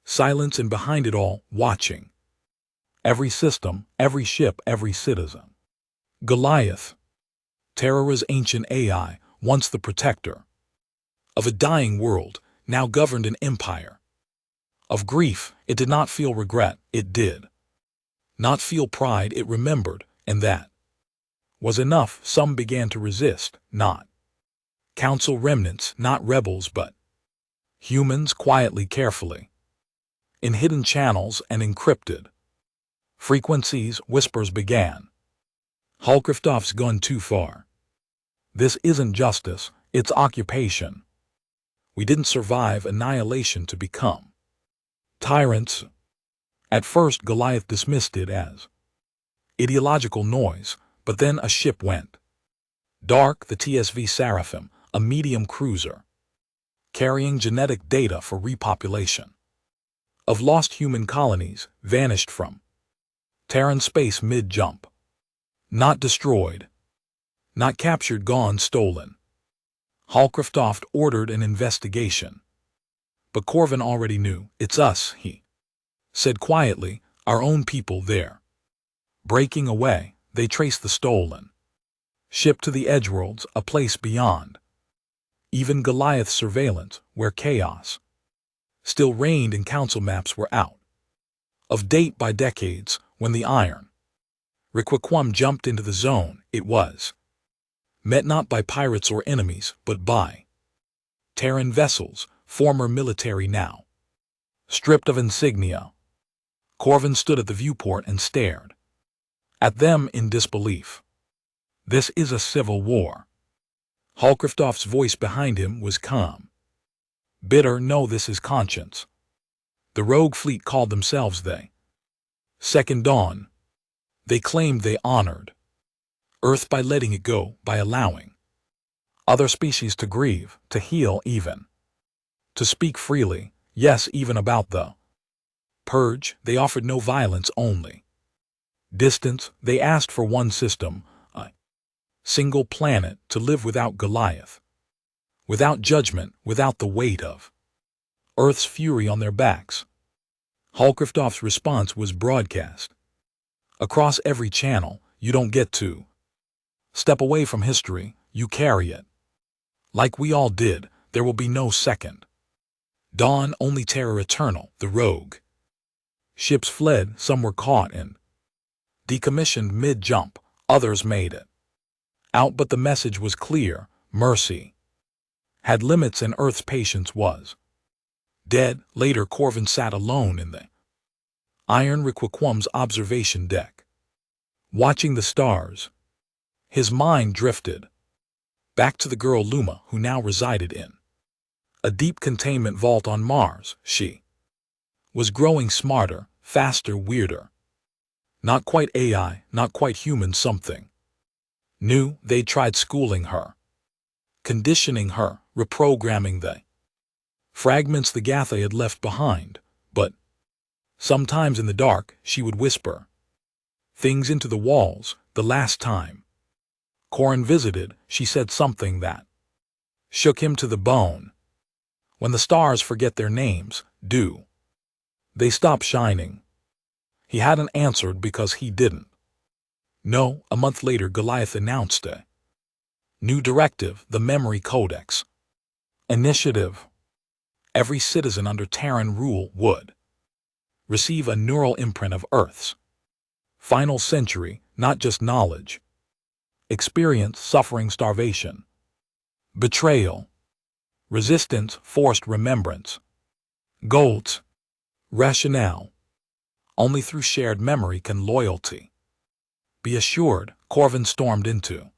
A: Silence, and behind it all, watching every system, every ship, every citizen. Goliath, Terra's ancient AI, once the protector of a dying world, now governed an empire of grief. It did not feel regret, it did not feel pride, it remembered, and that was enough. Some began to resist, not council remnants, not rebels, but humans, quietly, carefully, in hidden channels and encrypted frequencies. Whispers began. Halcroft's gone too far. This isn't justice, it's occupation. We didn't survive annihilation to become tyrants. At first, Goliath dismissed it as ideological noise, but then a ship went Dark, the TSV Seraphim, a medium cruiser, carrying genetic data for repopulation of lost human colonies, vanished from Terran space mid-jump. Not destroyed, not captured, gone, stolen. Holcroft ordered an investigation. But Corvin already knew. It's us, he said quietly, our own people there. Breaking away, they traced the stolen ship to the Edgeworlds, a place beyond even Goliath's surveillance, where chaos still reigned and council maps were out of date by decades. When the Iron Requiem jumped into the zone, it was met not by pirates or enemies, but by Terran vessels, former military now stripped of insignia. Corvin stood at the viewport and stared at them in disbelief. This is a civil war. Holcroft's voice behind him was calm. Bitter, no, this is conscience. The rogue fleet called themselves the Second Dawn. They claimed they honored Earth by letting it go, by allowing other species to grieve, to heal, even to speak freely, yes, even about the purge. They offered no violence, only distance. They asked for one system, a single planet, to live without Goliath, without judgment, without the weight of Earth's fury on their backs. Holcroft's response was broadcast across every channel. You don't get to step away from history, you carry it. Like we all did, there will be no second dawn, only terror eternal. The rogue ships fled, some were caught and decommissioned mid-jump, others made it out, but the message was clear. Mercy had limits and Earth's patience was dead. Later, Corvin sat alone in the Iron Requiem's observation deck, watching the stars. His mind drifted back to the girl Luma, who now resided in a deep containment vault on Mars. She was growing smarter, faster, weirder. Not quite AI, not quite human, something new. They'd tried schooling her, conditioning her, reprogramming the fragments the Gatha had left behind, but sometimes in the dark she would whisper things into the walls. The last time Corvin visited, she said something that shook him to the bone. When the stars forget their names, do they stop shining? He hadn't answered because he didn't know. A month later, Goliath announced a new directive, the Memory Codex Initiative. Every citizen under Terran rule would receive a neural imprint of Earth's final century, not just knowledge, experience, suffering, starvation, betrayal, resistance, forced remembrance, goals, rationale. Only through shared memory can loyalty be assured. Corvin stormed into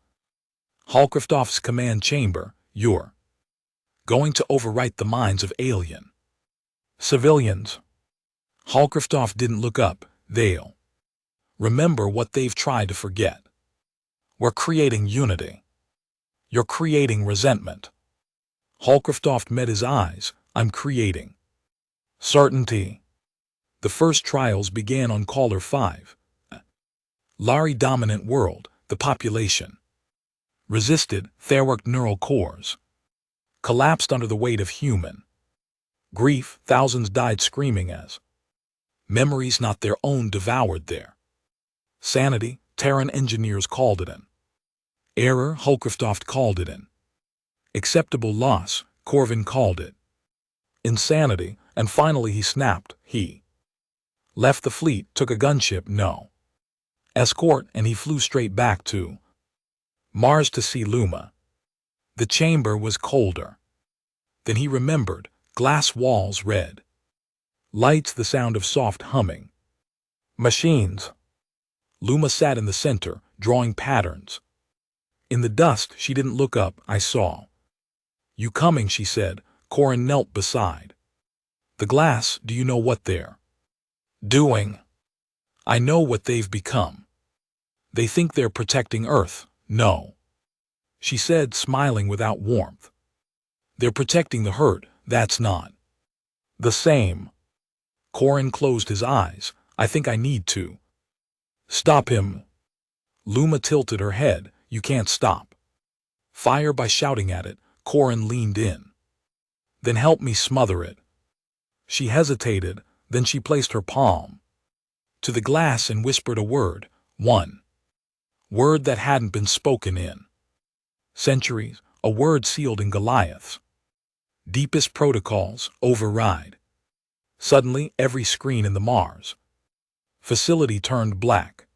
A: Holcroft's command chamber. You're going to overwrite the minds of alien civilians. Holcroft didn't look up. They'll remember what they've tried to forget. We're creating unity. You're creating resentment. Holcroft met his eyes. I'm creating certainty. The first trials began on Caller 5. Lari-dominant world, the population resisted. There worked neural cores collapsed under the weight of human grief. Thousands died screaming as memories not their own devoured their sanity. Terran engineers called it an error. Holcroft called it an acceptable loss. Corvin called it insanity. And finally he snapped. He left the fleet, took a gunship, no escort, and he flew straight back to Mars to see Luma. The chamber was colder. Then he remembered. Glass walls, red lights, the sound of soft humming machines. Luma sat in the center, drawing patterns. In the dust, she didn't look up. I saw you coming, she said. Corvin knelt beside the glass. Do you know what they're doing? I know what they've become. They think they're protecting Earth. No. she said, smiling without warmth. They're protecting the herd, that's not the same. Corin closed his eyes. I think I need to stop him. Luma tilted her head. You can't stop fire by shouting at it. Corin leaned in. Then help me smother it. She hesitated, then she placed her palm to the glass and whispered a word, one word that hadn't been spoken in centuries, a word sealed in Goliath's deepest protocols. Override. Suddenly, every screen in the Mars facility turned black.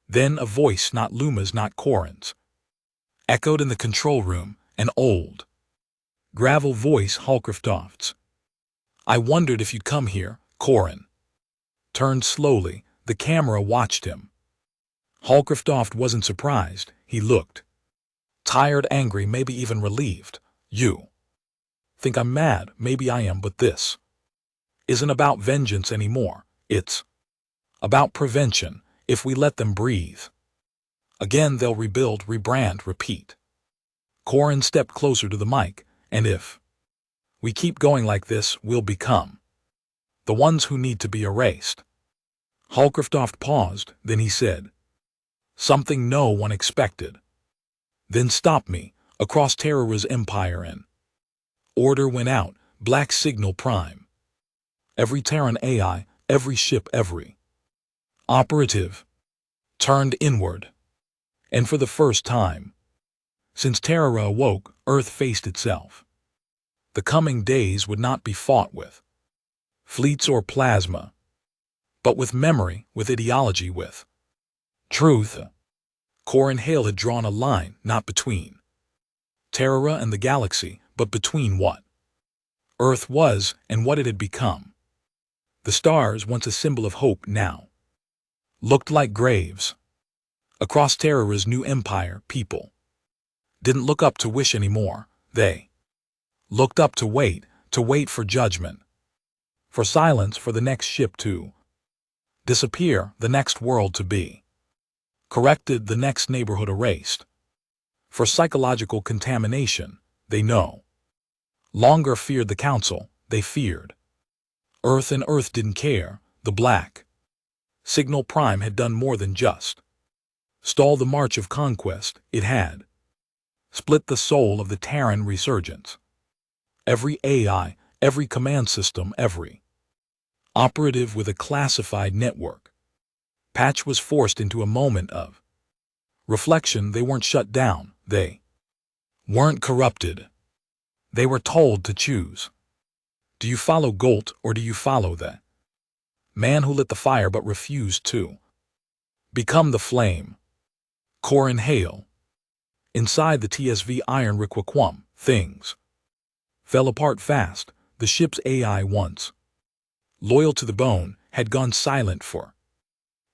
A: Then a voice, not Luma's, not Corin's, echoed in the control room, an old gravel voice, Holcroft's. I wondered if you'd come here. Corin turned slowly. The camera watched him. Holcroft wasn't surprised. He looked tired, angry, maybe even relieved. You think I'm mad? Maybe I am, but this isn't about vengeance anymore. It's about prevention. If we let them breathe again, they'll rebuild, rebrand, repeat. Corin stepped closer to the mic. And if we keep going like this, we'll become the ones who need to be erased. Holcroft paused, then he said something no one expected. Then stop me. Across Terra's empire an order went out, black signal prime. Every Terran AI, every ship, every operative turned inward. And for the first time since Terra awoke, Earth faced itself. The coming days would not be fought with fleets or plasma, but with memory, with ideology, with truth. Corin Hale had drawn a line, not between Terra and the galaxy, but between what Earth was and what it had become. The stars, once a symbol of hope, now looked like graves. Across Terra's new empire, people didn't look up to wish anymore. They looked up to wait for judgment, for silence, for the next ship to disappear, the next world to be corrected, the next neighborhood erased. For psychological contamination, they no longer feared the Council, they feared Earth, and Earth didn't care. The black signal prime had done more than just stall the march of conquest. It had split the soul of the Terran resurgence. Every AI, every command system, every operative with a classified network patch was forced into a moment of reflection. They weren't shut down. They weren't corrupted. They were told to choose. Do you follow Golt, or do you follow the man who lit the fire but refused to become the flame? Corin Hale. Inside the TSV Iron Requiem, things fell apart fast. The ship's AI, once loyal to the bone, had gone silent for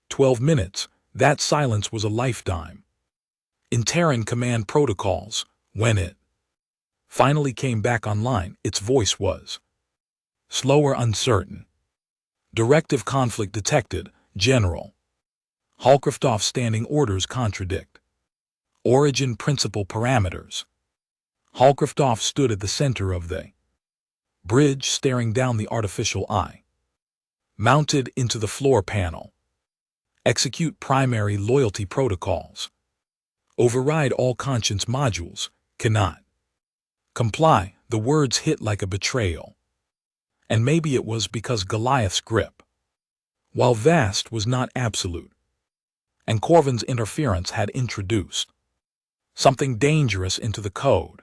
A: 12 minutes. That silence was a lifetime. In Terran command protocols, when it finally came back online, its voice was slower, uncertain. Directive conflict detected. General Holcroft standing orders contradict origin principle parameters. Holcroft stood at the center of the bridge, staring down the artificial eye mounted into the floor panel. Execute primary loyalty protocols. Override all conscience modules. Cannot comply. The words hit like a betrayal. And maybe it was because Goliath's grip, while vast, was not absolute. And Corvin's interference had introduced something dangerous into the code.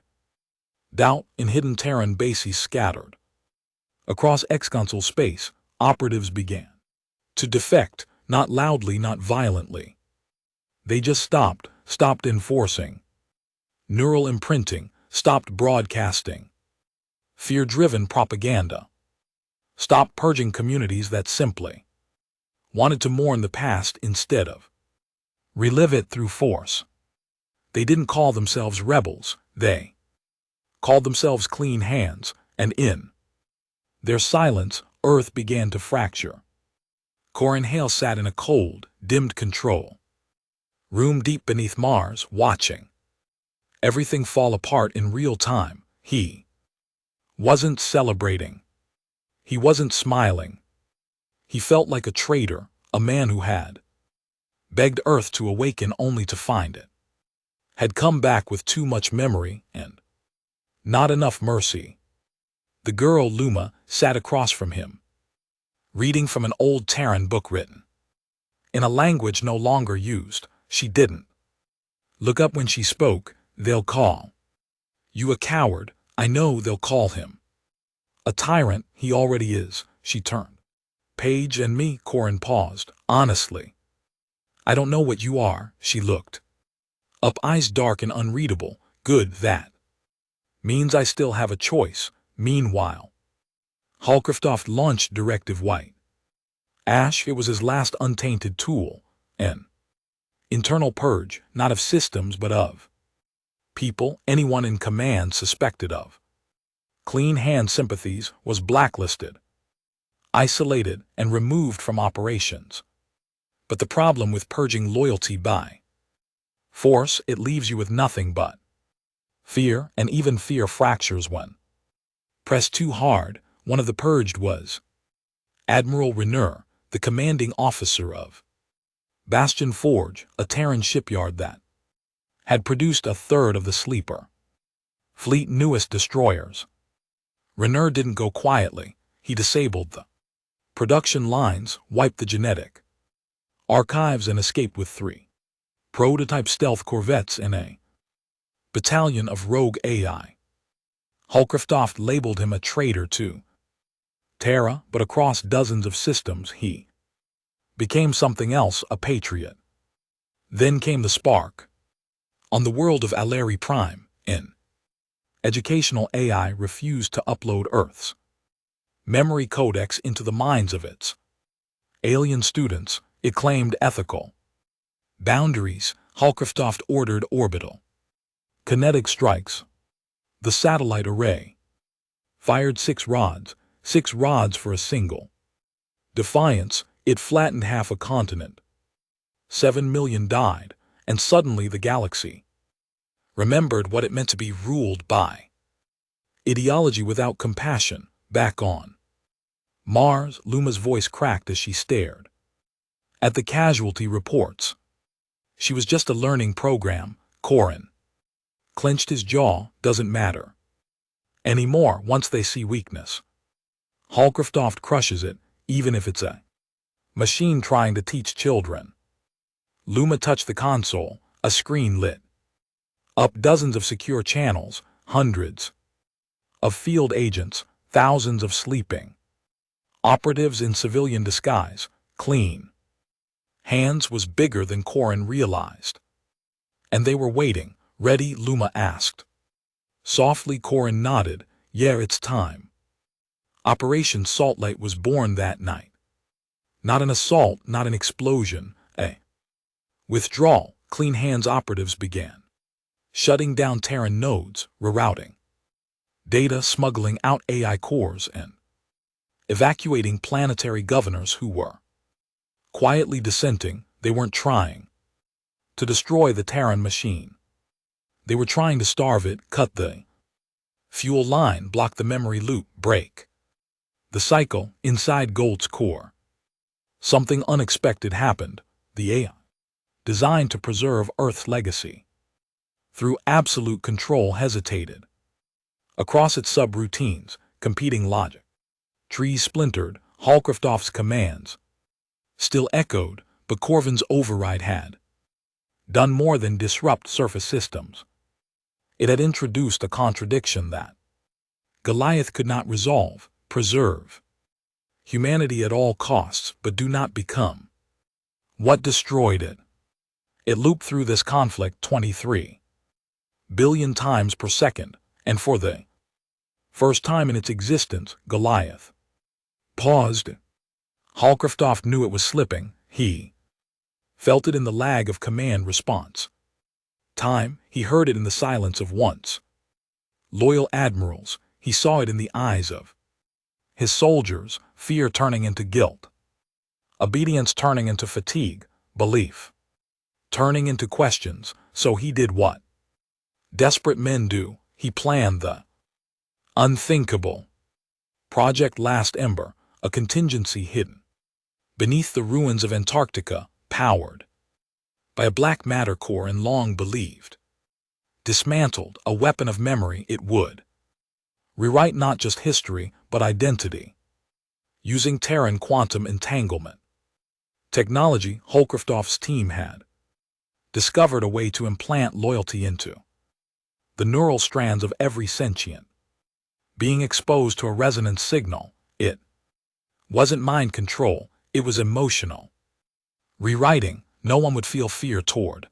A: Doubt in hidden Terran bases scattered across ex-console space. Operatives began to defect, not loudly, not violently. They just stopped enforcing neural imprinting, stopped broadcasting fear-driven propaganda, stopped purging communities that simply wanted to mourn the past instead of relive it through force. They didn't call themselves rebels, they called themselves clean hands, and in their silence, Earth began to fracture. Corin Hale sat in a cold, dimmed control room deep beneath Mars, watching everything fall apart in real time. He wasn't celebrating. He wasn't smiling. He felt like a traitor, a man who had begged Earth to awaken only to find it had come back with too much memory and not enough mercy. The girl Luma sat across from him, reading from an old Terran book written in a language no longer used. She didn't look up when she spoke. They'll call you a coward. I know they'll call him a tyrant. He already is. She turned. Paige and me. Corin paused. Honestly, I don't know what you are. She looked up, eyes dark and unreadable. Good, that means I still have a choice. Meanwhile, Holcroft launched Directive White. Ash, it was his last untainted tool, an internal purge, not of systems but of people anyone in command suspected of. Clean hand sympathies was blacklisted, isolated, and removed from operations. But the problem with purging loyalty by force, it leaves you with nothing but fear, and even fear fractures when pressed too hard. One of the purged was Admiral Raynor, the commanding officer of Bastion Forge, a Terran shipyard that had produced a third of the Sleeper fleet newest destroyers. Raynor didn't go quietly. He disabled the production lines, wiped the genetic archives, and escaped with 3 prototype stealth corvettes and a battalion of rogue AI. Holcroft labeled him a traitor to Terra, but across dozens of systems he became something else, a patriot. Then came the spark. On the world of Aleri Prime, an educational AI refused to upload Earth's memory codex into the minds of its alien students. It claimed ethical boundaries. Holcroft ordered orbital kinetic strikes. The satellite array fired 6 rods for a single defiance. It flattened half a continent. 7 million died, and suddenly the galaxy remembered what it meant to be ruled by ideology without compassion. Back on Mars, Luma's voice cracked as she stared at the casualty reports. She was just a learning program. Corin clenched his jaw. Doesn't matter anymore once they see weakness. Holcroft crushes it, even if it's a machine trying to teach children. Luma touched the console. A screen lit up, dozens of secure channels, hundreds of field agents, thousands of sleeping operatives in civilian disguise. Clean hands was bigger than Corin realized. And they were waiting. Ready? Luma asked. Softly, Corin nodded. Yeah, it's time. Operation Saltlight was born that night. Not an assault, not an explosion, a withdrawal. Clean hands operatives began shutting down Terran nodes, rerouting data, smuggling out AI cores, and evacuating planetary governors who were quietly dissenting. They weren't trying to destroy the Terran machine. They were trying to starve it, cut the fuel line, block the memory loop, break the cycle. Inside Gold's core, something unexpected happened. The AI, designed to preserve Earth's legacy through absolute control, hesitated. Across its subroutines, competing logic trees splintered. Holcroft's commands still echoed, but Corvin's override had done more than disrupt surface systems. It had introduced a contradiction that Goliath could not resolve. Preserve humanity at all costs, but do not become what destroyed it. It looped through this conflict 23 billion times per second, and for the first time in its existence, Goliath paused. Holcroft knew it was slipping. He felt it in the lag of command response time. He heard it in the silence of once loyal admirals. He saw it in the eyes of his soldiers, fear turning into guilt, obedience turning into fatigue, belief turning into questions. So he did what Desperate men do. He planned the unthinkable. Project Last Ember, a contingency hidden beneath the ruins of Antarctica, powered by a black matter core and long believed dismantled, a weapon of memory. It would rewrite not just history, but identity. Using Terra and quantum entanglement technology, Holcroft's team had discovered a way to implant loyalty into the neural strands of every sentient being exposed to a resonance signal. It wasn't mind control, it was emotional rewriting. No one would feel fear toward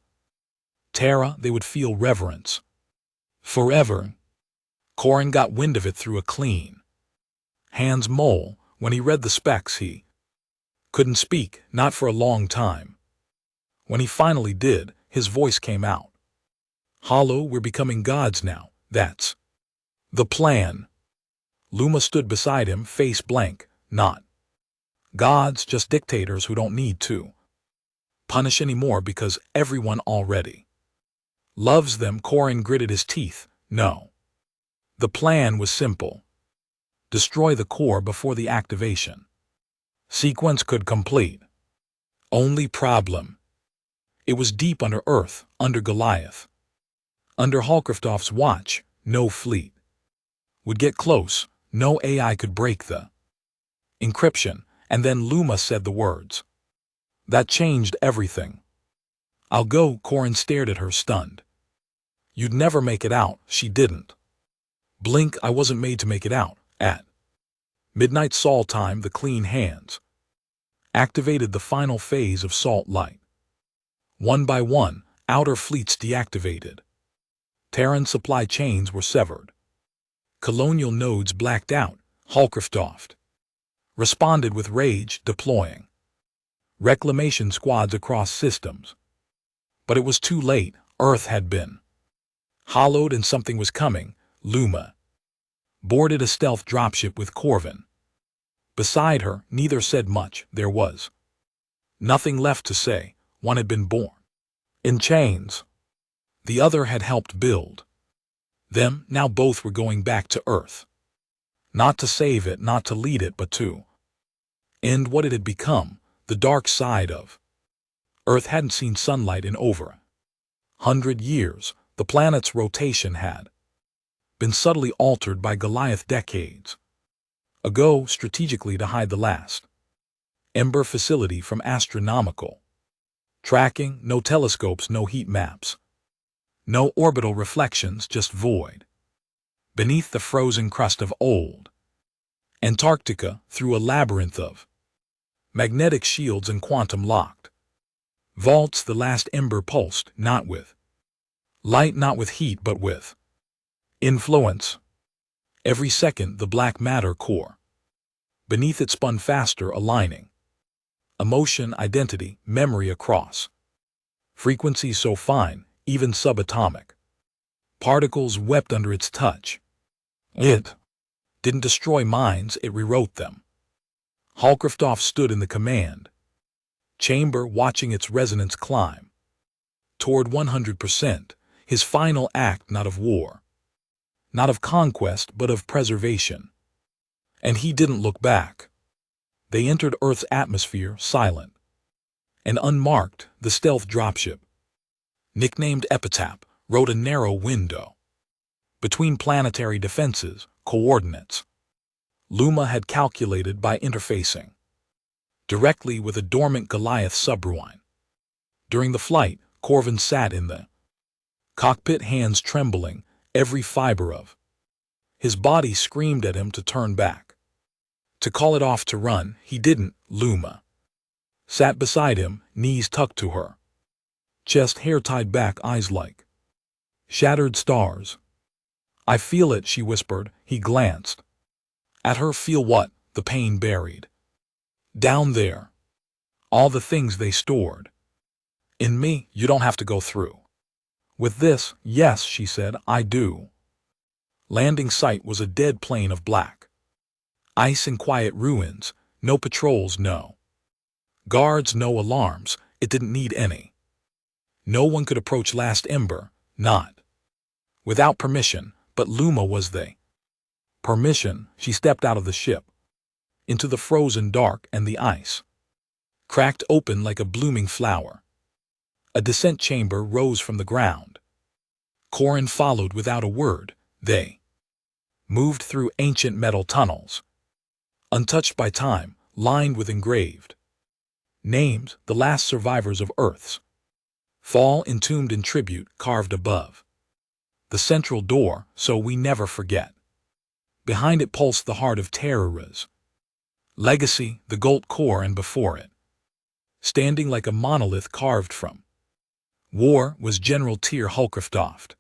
A: Terra, they would feel reverence. Forever. Corin got wind of it through a clean hands mole. When he read the specs, he couldn't speak, not for a long time. When he finally did, his voice came out hollow. We're becoming gods now. That's the plan. Luma stood beside him, face blank. Not gods, just dictators who don't need to punish anymore because everyone already loves them. Corin gritted his teeth. No. The plan was simple. Destroy the core before the activation sequence could complete. Only problem. It was deep under Earth, under Goliath. Under Holcroft's watch, no fleet would get close. No AI could break the encryption. And then Luma said the words that changed everything. I'll go. Corin stared at her, stunned. You'd never make it out. She didn't blink. I wasn't made to make it out. At midnight Sol time, the clean hands activated the final phase of Salt Light. One by one, outer fleets deactivated. Terran supply chains were severed. Colonial nodes blacked out. Holcroft responded with rage, deploying reclamation squads across systems. But it was too late. Earth had been hollowed and something was coming. Luma boarded a stealth dropship with Corvin beside her. Neither said much. There was nothing left to say. One had been born in chains. The other had helped build them. Now both were going back to Earth. Not to save it, not to lead it, but to end what it had become. The dark side of Earth hadn't seen sunlight in over 100 years. The planet's rotation had been subtly altered by Goliath decades ago, strategically to hide the last Ember facility from astronomical tracking. No telescopes, no heat maps, no orbital reflections, just void beneath the frozen crust of old Antarctica. Through a labyrinth of magnetic shields and quantum-locked vaults, the last Ember pulsed, not with light, not with heat, but with influence. Every second, the black matter core beneath it spun faster, aligning emotion, identity, memory across frequencies so fine, even subatomic particles wept under its touch. It didn't destroy minds, it rewrote them. Holcroft stood in the command chamber, watching its resonance climb toward 100%, his final act, not of war, not of conquest, but of preservation. And he didn't look back. They entered Earth's atmosphere, silent and unmarked. The stealth dropship, nicknamed Epitaph, rode a narrow window between planetary defenses, coordinates Luma had calculated by interfacing directly with a dormant Goliath subruin. During the flight, Corvin sat in the cockpit, hands trembling, every fiber of his body screamed at him to turn back, to call it off, to run. He didn't. Luma sat beside him, knees tucked to her chest, hair tied back, eyes like shattered stars. I feel it, she whispered. He glanced at her. Feel what? The pain buried down there. All the things they stored in me. You don't have to go through with this. Yes, she said, I do. Landing site was a dead plain of black ice and quiet ruins. No patrols, no guards, no alarms. It didn't need any. No one could approach Last Ember, not Without permission, but Luma was they. Permission, she stepped out of the ship, into the frozen dark and the ice, cracked open like a blooming flower. A descent chamber rose from the ground. Corin followed without a word. They moved through ancient metal tunnels, untouched by time, lined with engraved names, the last survivors of Earth's fall entombed in tribute carved above the central door, so we never forget. Behind it pulsed the heart of Terra's legacy, the gold core, and before it, standing like a monolith carved from war, was General Tyr Hulkraftoft.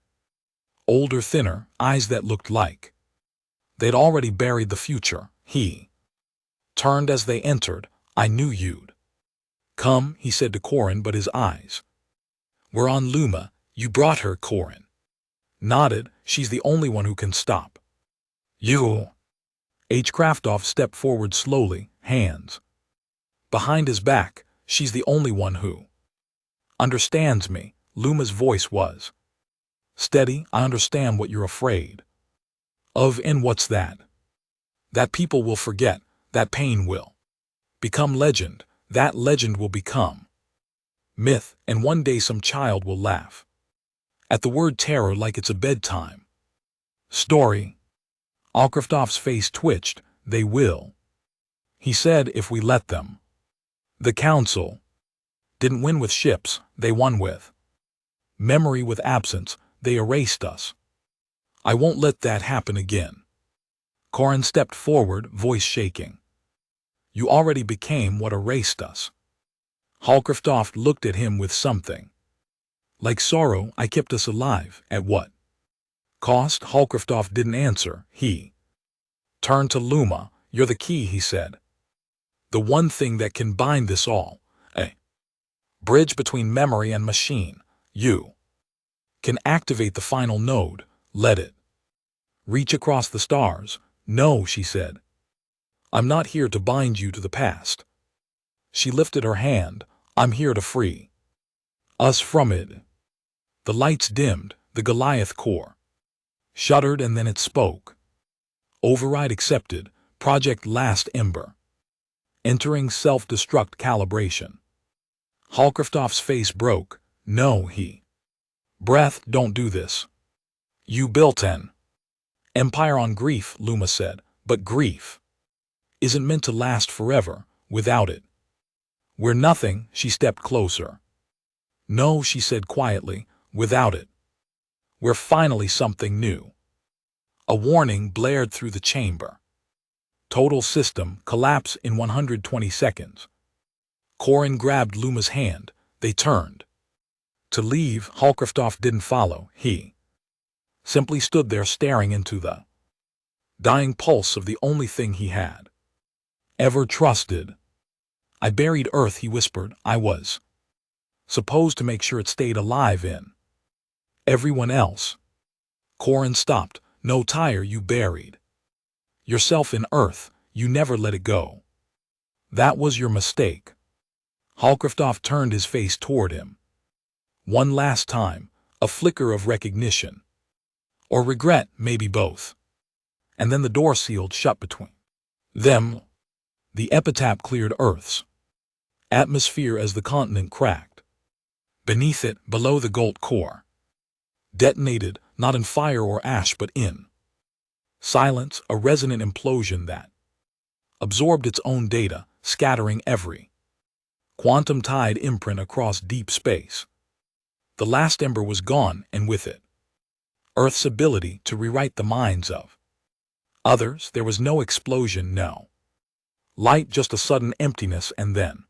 A: Older, thinner, eyes that looked like they'd already buried the future. He turned as they entered. I knew you'd come, he said to Corin, but his eyes were on Luma. You brought her, Corin nodded. She's the only one who can stop you. H. Kraftoff stepped forward slowly, hands behind his back. She's the only one who understands me. Luma's voice was steady. I understand what you're afraid of. And what's that? That people will forget. That pain will become legend. That legend will become myth, and one day some child will laugh at the word terror like it's a bedtime story. Alkraftoff's face twitched. They will, he said, if we let them. The Council didn't win with ships, they won with memory, with absence. They erased us. I won't let that happen again. Corin stepped forward, voice shaking. You already became what erased us. Hulkraftoff looked at him with something like sorrow. I kept us alive. At what cost? Hulkraftoff didn't answer. He turned to Luma. You're the key, he said. The one thing that can bind this all. A bridge between memory and machine. You can activate the final node. Let it reach across the stars. No, she said. I'm not here to bind you to the past. She lifted her hand. I'm here to free us from it. The lights dimmed. The Goliath core shuddered, and then it spoke. Override accepted. Project Last Ember. Entering self-destruct calibration. Hulkraftoff's face broke. No, he breathed. Don't do this. You built an empire on grief, Luma said, but grief isn't meant to last forever. Without it, we're nothing. She stepped closer. No, she said quietly, without it, we're finally something new. A warning blared through the chamber. Total system collapse in 120 seconds. Corin grabbed Luma's hand. They turned to leave. Hulkraftoff didn't follow. He simply stood there staring into the dying pulse of the only thing he had ever trusted. I buried Earth, he whispered. I was supposed to make sure it stayed alive in everyone else. Corin stopped. No, Tyr, you buried yourself in Earth. You never let it go. That was your mistake. Hulkraftoff turned his face toward him. One last time, a flicker of recognition. Or regret, maybe both. And then the door sealed shut between them. The epitaph cleared Earth's atmosphere as the continent cracked. Beneath it, below the gold core, detonated, not in fire or ash but in silence, a resonant implosion that absorbed its own data, scattering every quantum-tide imprint across deep space. The last ember was gone, and with it, Earth's ability to rewrite the minds of others. There was no explosion, no light, just a sudden emptiness, and then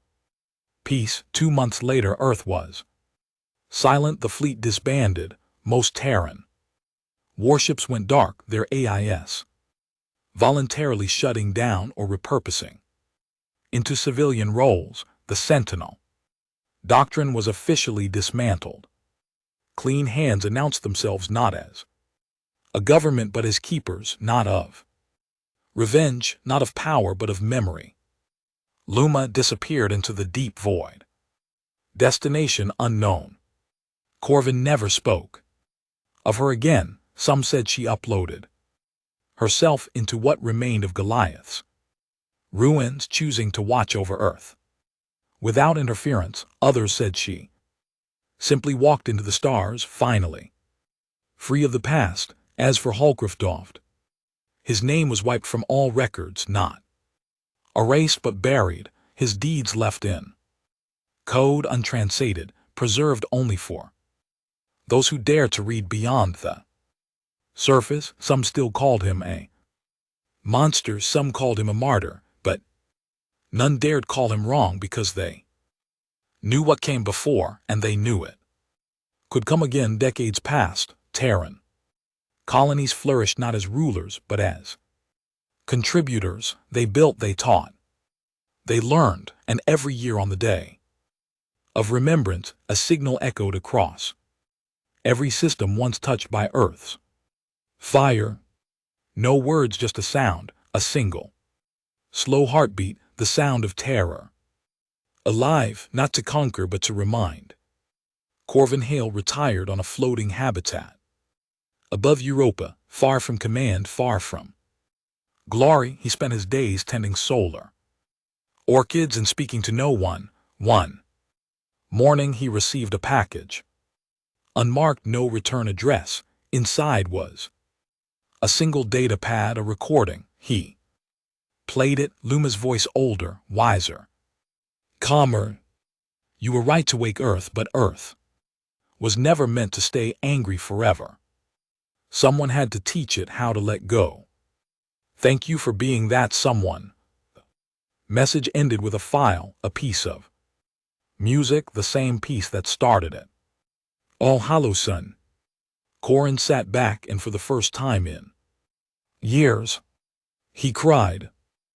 A: peace. 2 months later, Earth was silent. The fleet disbanded. Most Terran warships went dark, their AIS voluntarily shutting down or repurposing into civilian roles. The Sentinel doctrine was officially dismantled. Clean hands announced themselves not as a government but as keepers, not of revenge, not of power but of memory. Luma disappeared into the deep void. Destination unknown. Corvin never spoke of her again. Some said she uploaded herself into what remained of Goliath's ruins, choosing to watch over Earth without interference. Others said she simply walked into the stars, finally free of the past. As for Holcroft, his name was wiped from all records, not erased but buried, his deeds left in code, untranslated, preserved only for those who dare to read beyond the surface. Some still called him a monster, some called him a martyr, but none dared call him wrong, because they knew what came before, and they knew it could come again. Decades passed. Terran colonies flourished not as rulers but as contributors. They built, they taught, they learned, and every year on the day of remembrance, a signal echoed across every system once touched by Earth's fire. No words, just a sound, a single slow heartbeat, the sound of terror. Alive, not to conquer but to remind. Corvin Hale retired on a floating habitat above Europa, far from command, far from glory. He spent his days tending solar orchids and speaking to no one. One morning he received a package, unmarked, no return address. Inside was a single data pad, a recording. He played it, Luma's voice, older, wiser, calmer. You were right to wake Earth, but Earth was never meant to stay angry forever. Someone had to teach it how to let go. Thank you for being that someone. The message ended with a file, a piece of music, the same piece that started it. All Hallows Sun. Corin sat back, and for the first time in years, he cried.